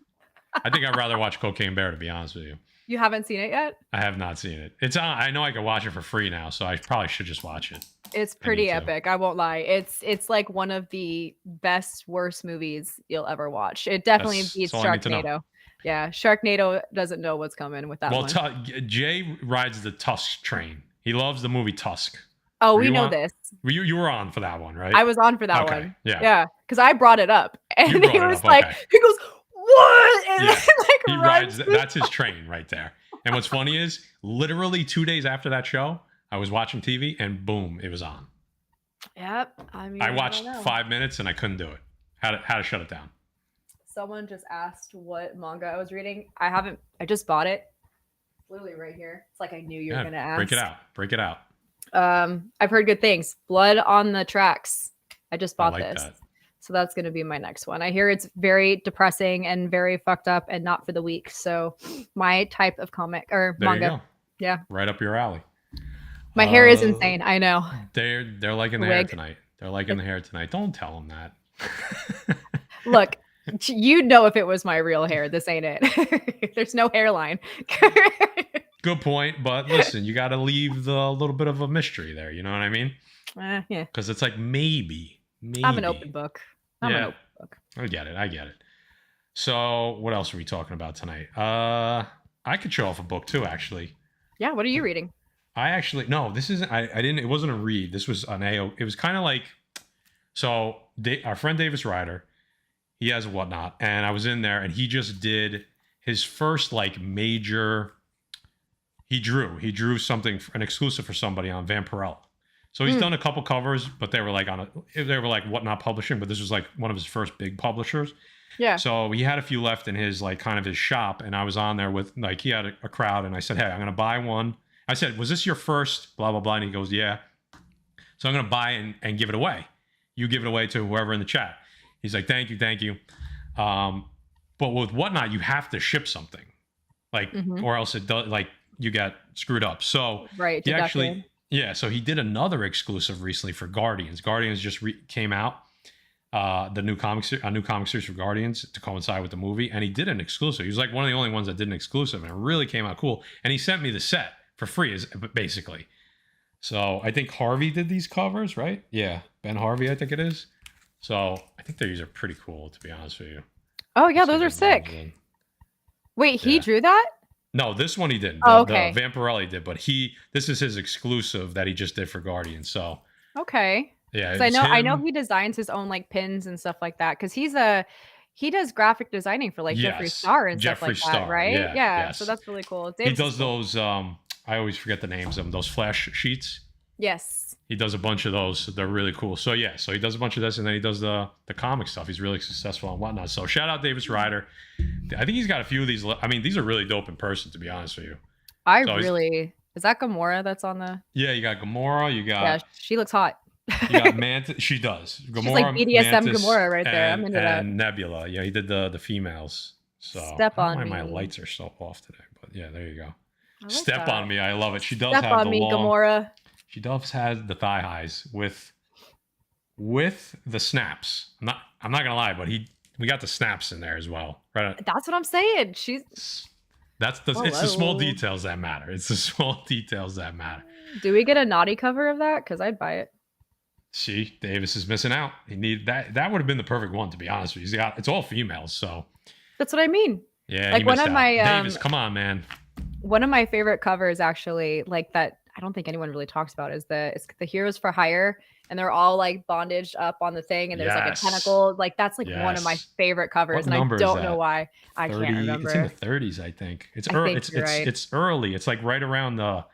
I think I'd rather watch Cocaine Bear, to be honest with you. You haven't seen it yet? I have not seen it. It's on. I know I can watch it for free now, so I probably should just watch it. It's pretty epic. I won't lie. It's like one of the best, worst movies you'll ever watch. It definitely beats Sharknado. Yeah, Sharknado doesn't know what's coming with that one. Well, Jay rides the Tusk train. He loves the movie Tusk. Oh, we know this. You were on for that one, right? I was on for that one. Yeah. Yeah, because I brought it up, and he was like, he goes, what? And yeah. then, like, he rides. That's his train right there. And what's funny is, literally 2 days after that show, I was watching TV, and boom, it was on. Yep. I mean, I watched 5 minutes, and I couldn't do it. How to shut it down. Someone just asked what manga I was reading. I just bought it. It's literally right here. It's like I knew you were gonna ask. Break it out. I've heard good things. Blood on the Tracks. I just bought this. That. So that's going to be my next one. I hear it's very depressing and very fucked up and not for the weak. So my type of comic or there manga. You go. Yeah. Right up your alley. My hair is insane. I know. They're liking the hair tonight. They're liking the hair tonight. Don't tell them that. Look, you'd know if it was my real hair. This ain't it. There's no hairline. Good point. But listen, you got to leave the little bit of a mystery there. You know what I mean? Yeah. Because it's like maybe. I'm an open book. I'm an open book. I get it. So what else are we talking about tonight? I could show off a book too, actually. Yeah. What are you reading? This isn't, I didn't, it wasn't a read. This was an AO. It was kind of like, so our friend Davis Ryder, he has Whatnot, and I was in there, and he just did his first like major, he drew something, an exclusive for somebody on Vampirella. So he's done a couple covers, but they were like Whatnot Publishing, but this was like one of his first big publishers. Yeah. So he had a few left in his like kind of his shop, and I was on there with like, he had a crowd, and I said, hey, I'm going to buy one. I said, was this your first blah, blah, blah? And he goes, yeah. So I'm going to buy and give it away. You give it away to whoever in the chat. He's like, thank you. But with Whatnot, you have to ship something, like, or else it does, like, you get screwed up. So right, he actually, so he did another exclusive recently for Guardians. Guardians just came out, a new comic series for Guardians to coincide with the movie, and he did an exclusive. He was like one of the only ones that did an exclusive, and it really came out cool. And he sent me the set for free, basically. So I think Harvey did these covers, right? Yeah, Ben Harvey, I think it is. So I think these are pretty cool, to be honest with you. Oh yeah, those are sick. Wait, he drew that? No, this one he didn't. Okay. The Vampirella did, but this is his exclusive that he just did for Guardians. So okay. Yeah, I know he designs his own like pins and stuff like that because he does graphic designing for like Jeffree Star and stuff like that, right? Yeah. Yes. So that's really cool. He does those. I always forget the names of them. Those flash sheets. Yes. He does a bunch of those. They're really cool. So yeah, so he does a bunch of this, and then he does the comic stuff. He's really successful on Whatnot. So shout out Davis Ryder. I think he's got a few of these. I mean, these are really dope in person, to be honest with you. Is that Gamora that's on the? Yeah, you got Gamora. You got she looks hot. You got Mantis. She does. Gamora, she's like BDSM Mantis, Gamora right there. I'm into that. And Nebula. Yeah, he did the females. So Step on me. My lights are so off today, but yeah, there you go. Step on me. I love it. She does Step have on the me, long, Gamora. She does have the thigh highs with the snaps. I'm not gonna lie, but we got the snaps in there as well. Right. That's what I'm saying. It's the small details that matter. It's the small details that matter. Do we get a naughty cover of that? Because I'd buy it. See, Davis is missing out. He need that. That would have been the perfect one, to be honest with you. It's all females, so that's what I mean. Yeah, like one of my Davis, come on, man. One of my favorite covers, actually, like that. I don't think anyone really talks about is it's the Heroes for Hire, and they're all like bondaged up on the thing, and there's like a tentacle. Like that's like one of my favorite covers, and I don't know why. I can't remember. It's in the 30s, I think. It's early. It's early. It's like right around the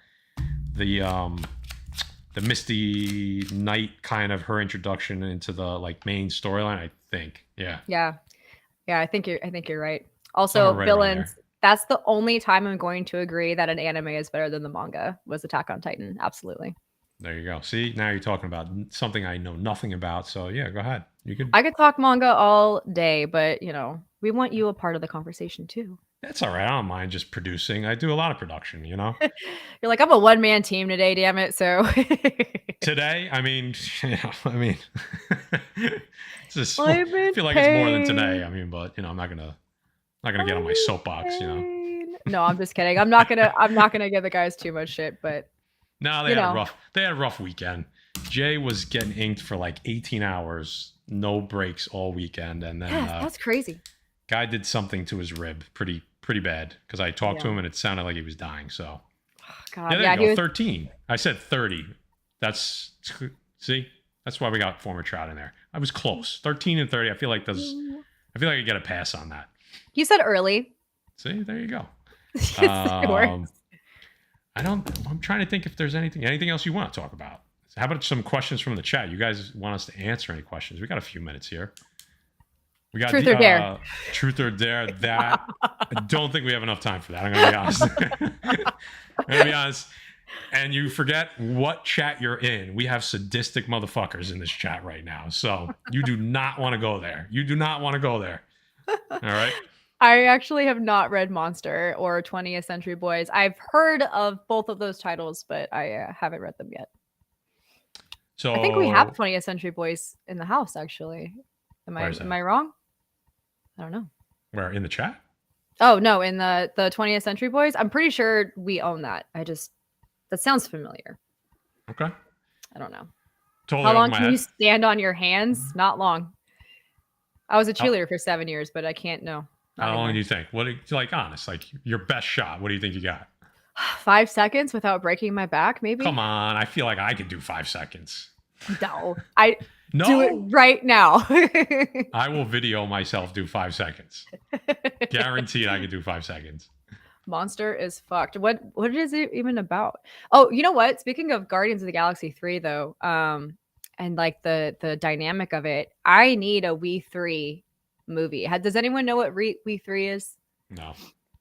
Misty Knight kind of her introduction into the like main storyline, I think. Yeah. I think you're right. Also, villains. That's the only time I'm going to agree that an anime is better than the manga was Attack on Titan. Absolutely. There you go. See, now you're talking about something I know nothing about. So yeah, go ahead. I could talk manga all day, but we want you a part of the conversation too. That's all right. I don't mind just producing. I do a lot of production, You're like, I'm a one-man team today, damn it. So today, I mean, it's just, I feel like it's more than today. I mean, but I'm not gonna get on my soapbox, No, I'm just kidding. I'm not gonna give the guys too much shit, but no, they had a rough weekend. Jay was getting inked for like 18 hours, no breaks all weekend, and then that's crazy. Guy did something to his rib, pretty bad, because I talked to him and it sounded like he was dying. So, God, there you go. 13. I said 30. That's why we got former Trout in there. I was close. 13 and 30. I feel like I get a pass on that. You said early. See, there you go. It works. I'm trying to think if there's anything else you want to talk about. How about some questions from the chat? You guys want us to answer any questions? We got a few minutes here. We got Truth or Dare. Truth or Dare. That I don't think we have enough time for that. I'm gonna be honest. I'm gonna be honest. And you forget what chat you're in. We have sadistic motherfuckers in this chat right now. So you do not want to go there. All right. I actually have not read Monster or 20th Century Boys. I've heard of both of those titles, but I haven't read them yet. So I think we have 20th Century Boys in the house, actually. Am I wrong? I don't know. Where, in the chat? Oh, no, in the 20th Century Boys. I'm pretty sure we own that. That sounds familiar. Okay. I don't know. Totally. How long can you stand on your hands? Not long. I was a cheerleader for 7 years, but I can't know. How long do you think? What, like, honest, like your best shot? What do you think you got? 5 seconds without breaking my back, maybe. Come on, I feel like I could do 5 seconds. No, do it right now. I will video myself do 5 seconds. Guaranteed, I could do 5 seconds. Monster is fucked. What is it even about? Oh, you know what? Speaking of Guardians of the Galaxy 3, though, and like the dynamic of it, I need a We 3 movie. Does anyone know what We 3 is? No.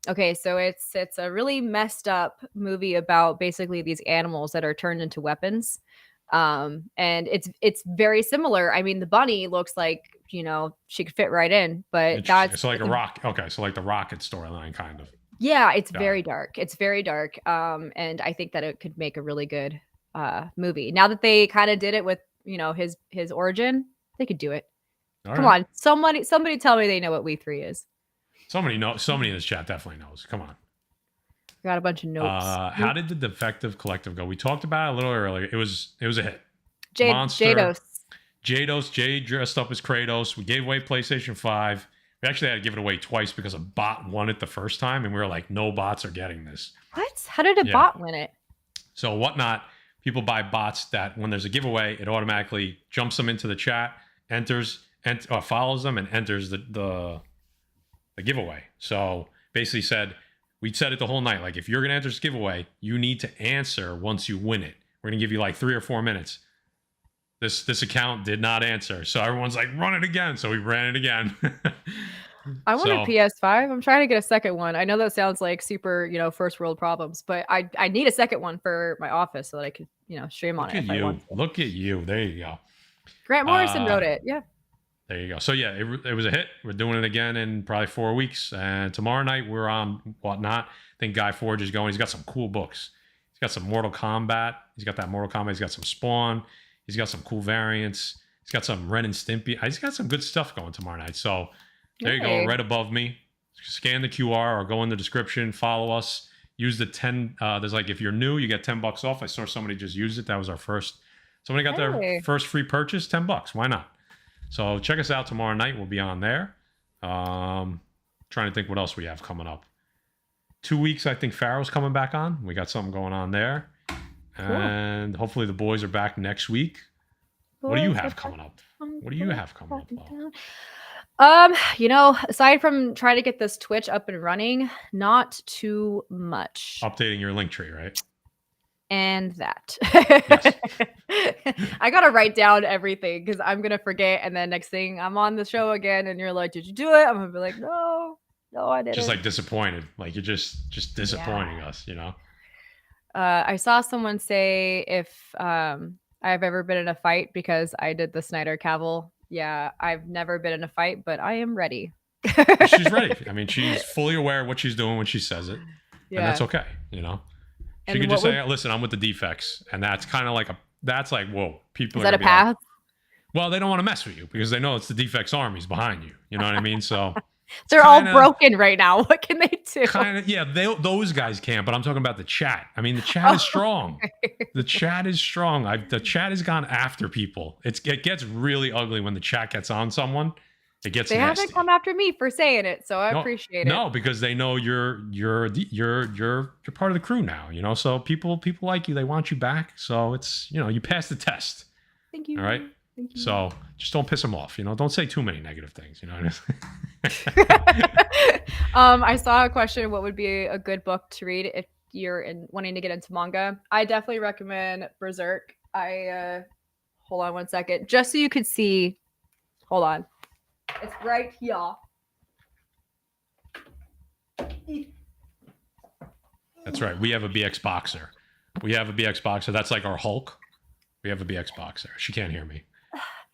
Okay, so it's a really messed up movie about basically these animals that are turned into weapons. And it's very similar. I mean, the bunny looks like, she could fit right in, but that's so like a rock. Okay, so like the Rocket storyline kind of. Yeah, it's very dark. It's very dark. And I think that it could make a really good movie. Now that they kind of did it with, his origin, they could do it. Come on, somebody tell me they know what We 3 is. Somebody in this chat definitely knows. Come on. Got a bunch of notes. How did the Defective Collective go? We talked about it a little earlier. It was a hit. Jados. Jay dressed up as Kratos. We gave away PlayStation 5. We actually had to give it away twice because a bot won it the first time, and we were like, no bots are getting this. What? How did a bot win it? So Whatnot, people buy bots that when there's a giveaway, it automatically jumps them into the chat, follows them, and enters the giveaway. So basically we said it the whole night. Like, if you're going to enter this giveaway, you need to answer once you win it. We're going to give you like 3 or 4 minutes. This account did not answer. So everyone's like, run it again. So we ran it again. I want a PS5. I'm trying to get a second one. I know that sounds like super, first world problems, but I need a second one for my office so that I could, stream on it. Look at you. There you go. Grant Morrison wrote it. Yeah. There you go. So yeah, it was a hit. We're doing it again in probably 4 weeks. And tomorrow night we're on Whatnot. I think Guy Forge is going. He's got some cool books. He's got some Mortal Kombat. He's got that Mortal Kombat. He's got some Spawn. He's got some cool variants. He's got some Ren and Stimpy. He's got some good stuff going tomorrow night. So there you go, right above me. Scan the QR or go in the description. Follow us. Use the 10. There's like, if you're new, you get $10 off. I saw somebody just used it. That was our first. Somebody got their first free purchase, $10. Why not? So check us out tomorrow night. We'll be on there. Trying to think what else we have coming up. 2 weeks, I think Pharaoh's coming back on. We got something going on there. And hopefully the boys are back next week. What do you have coming up? What do you have coming up, Lo? You know, aside from trying to get this Twitch up and running, not too much. Updating your link tree, right? And that. Yes. I gotta write down everything because I'm gonna forget, and then next thing I'm on the show again, and you're like, "Did you do it?" I'm gonna be like, "No, I didn't." Just like disappointed, like you're just disappointing us, you know. I saw someone say if I've ever been in a fight because I did the Snyder Cavill. Yeah, I've never been in a fight, but I am ready. She's ready. I mean, she's fully aware of what she's doing when she says it, and that's okay, you know. She could just say, "Listen, I'm with the Defects," and that's kind of like whoa, people. Is that a path? Like, well, they don't want to mess with you because they know it's the Defects armies behind you. You know what I mean? So they're all broken right now. What can they do? Kind of, yeah. Those guys can't. But I'm talking about the chat. I mean, the chat is strong. Okay. The chat is strong. The chat has gone after people. It gets really ugly when the chat gets on someone. It gets. They haven't come after me for saying it, so I appreciate it. No, because they know you're part of the crew now. You know, so people like you. They want you back. So it's, you know, you passed the test. Thank you. All right. Thank you. So just don't piss them off. You know, don't say too many negative things. You know. I saw a question: what would be a good book to read if you're wanting to get into manga? I definitely recommend Berserk. Hold on one second, just so you could see. Hold on. It's right here. That's right. We have a BX Boxer. That's like our Hulk. We have a BX Boxer. She can't hear me.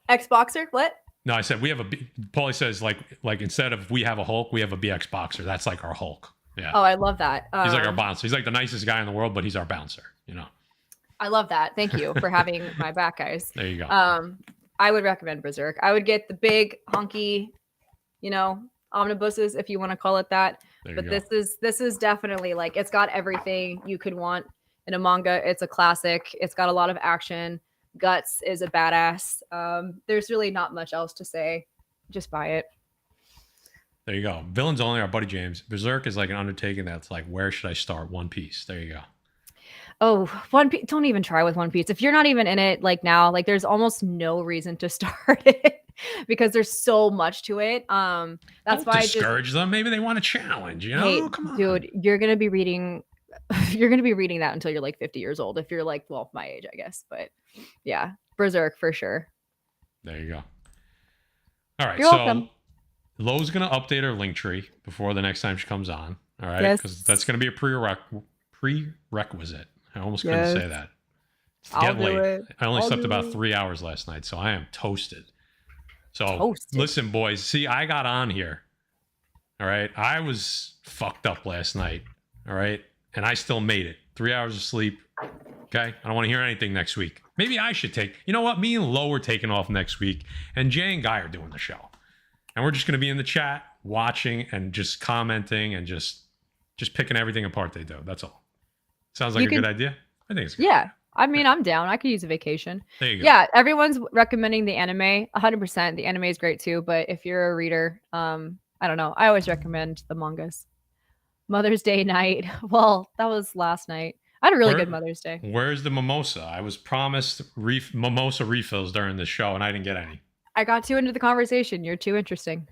X-Boxer? What? No, I said we have Paulie says like instead of we have a Hulk, we have a BX Boxer. That's like our Hulk. Yeah. Oh, I love that. He's like our bouncer. He's like the nicest guy in the world, but he's our bouncer, you know. I love that. Thank you for having my back, guys. There you go. I would recommend Berserk. I would get the big honky, you know, omnibuses, if you want to call it that. But this is definitely like, it's got everything you could want in a manga. It's a classic. It's got a lot of action. Guts is a badass. There's really not much else to say. Just buy it. There you go. Villains only, our buddy James. Berserk is like an undertaking that's like, where should I start? One Piece. There you go. Oh, One Piece. Don't even try with One Piece. If you're not even in it like now, like there's almost no reason to start it because there's so much to it. That's don't why discourage them. Maybe they want a challenge, you know? Hey, come on. Dude, you're gonna be reading that until you're like 50 years old. If you're like, well, my age, I guess. But yeah, Berserk for sure. There you go. All right. You're welcome. Lo's gonna update her link tree before the next time she comes on. All right, because that's gonna be a prerequisite. I almost couldn't say that. Get late. I only slept about 3 hours last night, so I am toasted. So listen, boys. See, I got on here. All right, I was fucked up last night. All right, and I still made it. 3 hours of sleep. Okay, I don't want to hear anything next week. Maybe I should take. You know what? Me and Lo are taking off next week, and Jay and Guy are doing the show, and we're just gonna be in the chat, watching and just commenting and just picking everything apart they do. That's all. Sounds like a good idea. I think it's good. Yeah. I mean, I'm down. I could use a vacation. There you go. Yeah, everyone's recommending the anime. 100%. The anime is great too, but if you're a reader, I don't know. I always recommend the mangas. Mother's Day night. Well, that was last night. I had a really good Mother's Day. Where's the mimosa? I was promised mimosa refills during this show, and I didn't get any. I got too into the conversation. You're too interesting.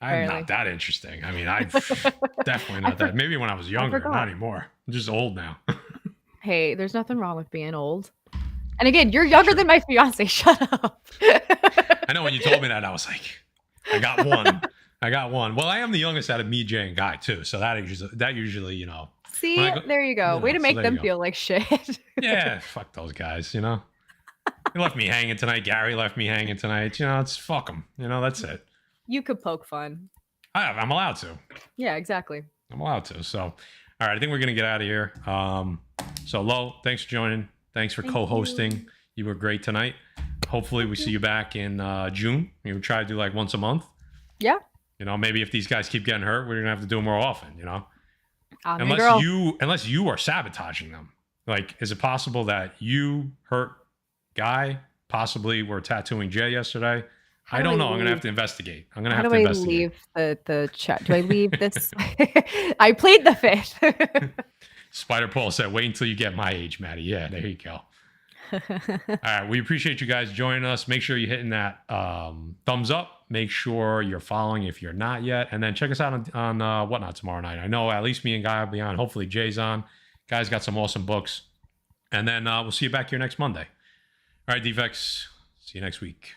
I'm not that interesting. I mean, I'm definitely not that. Maybe when I was younger, not anymore. I'm just old now. Hey, there's nothing wrong with being old. And again, you're younger than my fiance. Shut up. I know when you told me that, I was like, I got one. Well, I am the youngest out of me, Jay, and Guy too. So that usually, you know. See, there you go. Way to make them feel like shit. Yeah, fuck those guys. You know, they left me hanging tonight. Gary left me hanging tonight. You know, it's fuck them. You know, that's it. You could poke fun. I'm allowed to. Yeah, exactly. I'm allowed to. So, all right, I think we're gonna get out of here. So Lo, thanks for joining. Thanks for co-hosting. You were great tonight. Hopefully we see you back in June. We would try to do like once a month. Yeah. You know, maybe if these guys keep getting hurt, we're gonna have to do it more often. You know, unless you are sabotaging them. Like, is it possible that you hurt Guy? Possibly were tattooing Jay yesterday. I don't know. I'm going to have to investigate. I'm going to have to investigate. How do I leave the chat? Do I leave this? I played the fifth. Spider Paul said, wait until you get my age, Maddie. Yeah, there you go. All right. We appreciate you guys joining us. Make sure you're hitting that thumbs up. Make sure you're following if you're not yet. And then check us out on Whatnot tomorrow night. I know at least me and Guy will be on. Hopefully Jay's on. Guy's got some awesome books. And then we'll see you back here next Monday. All right, Defects. See you next week.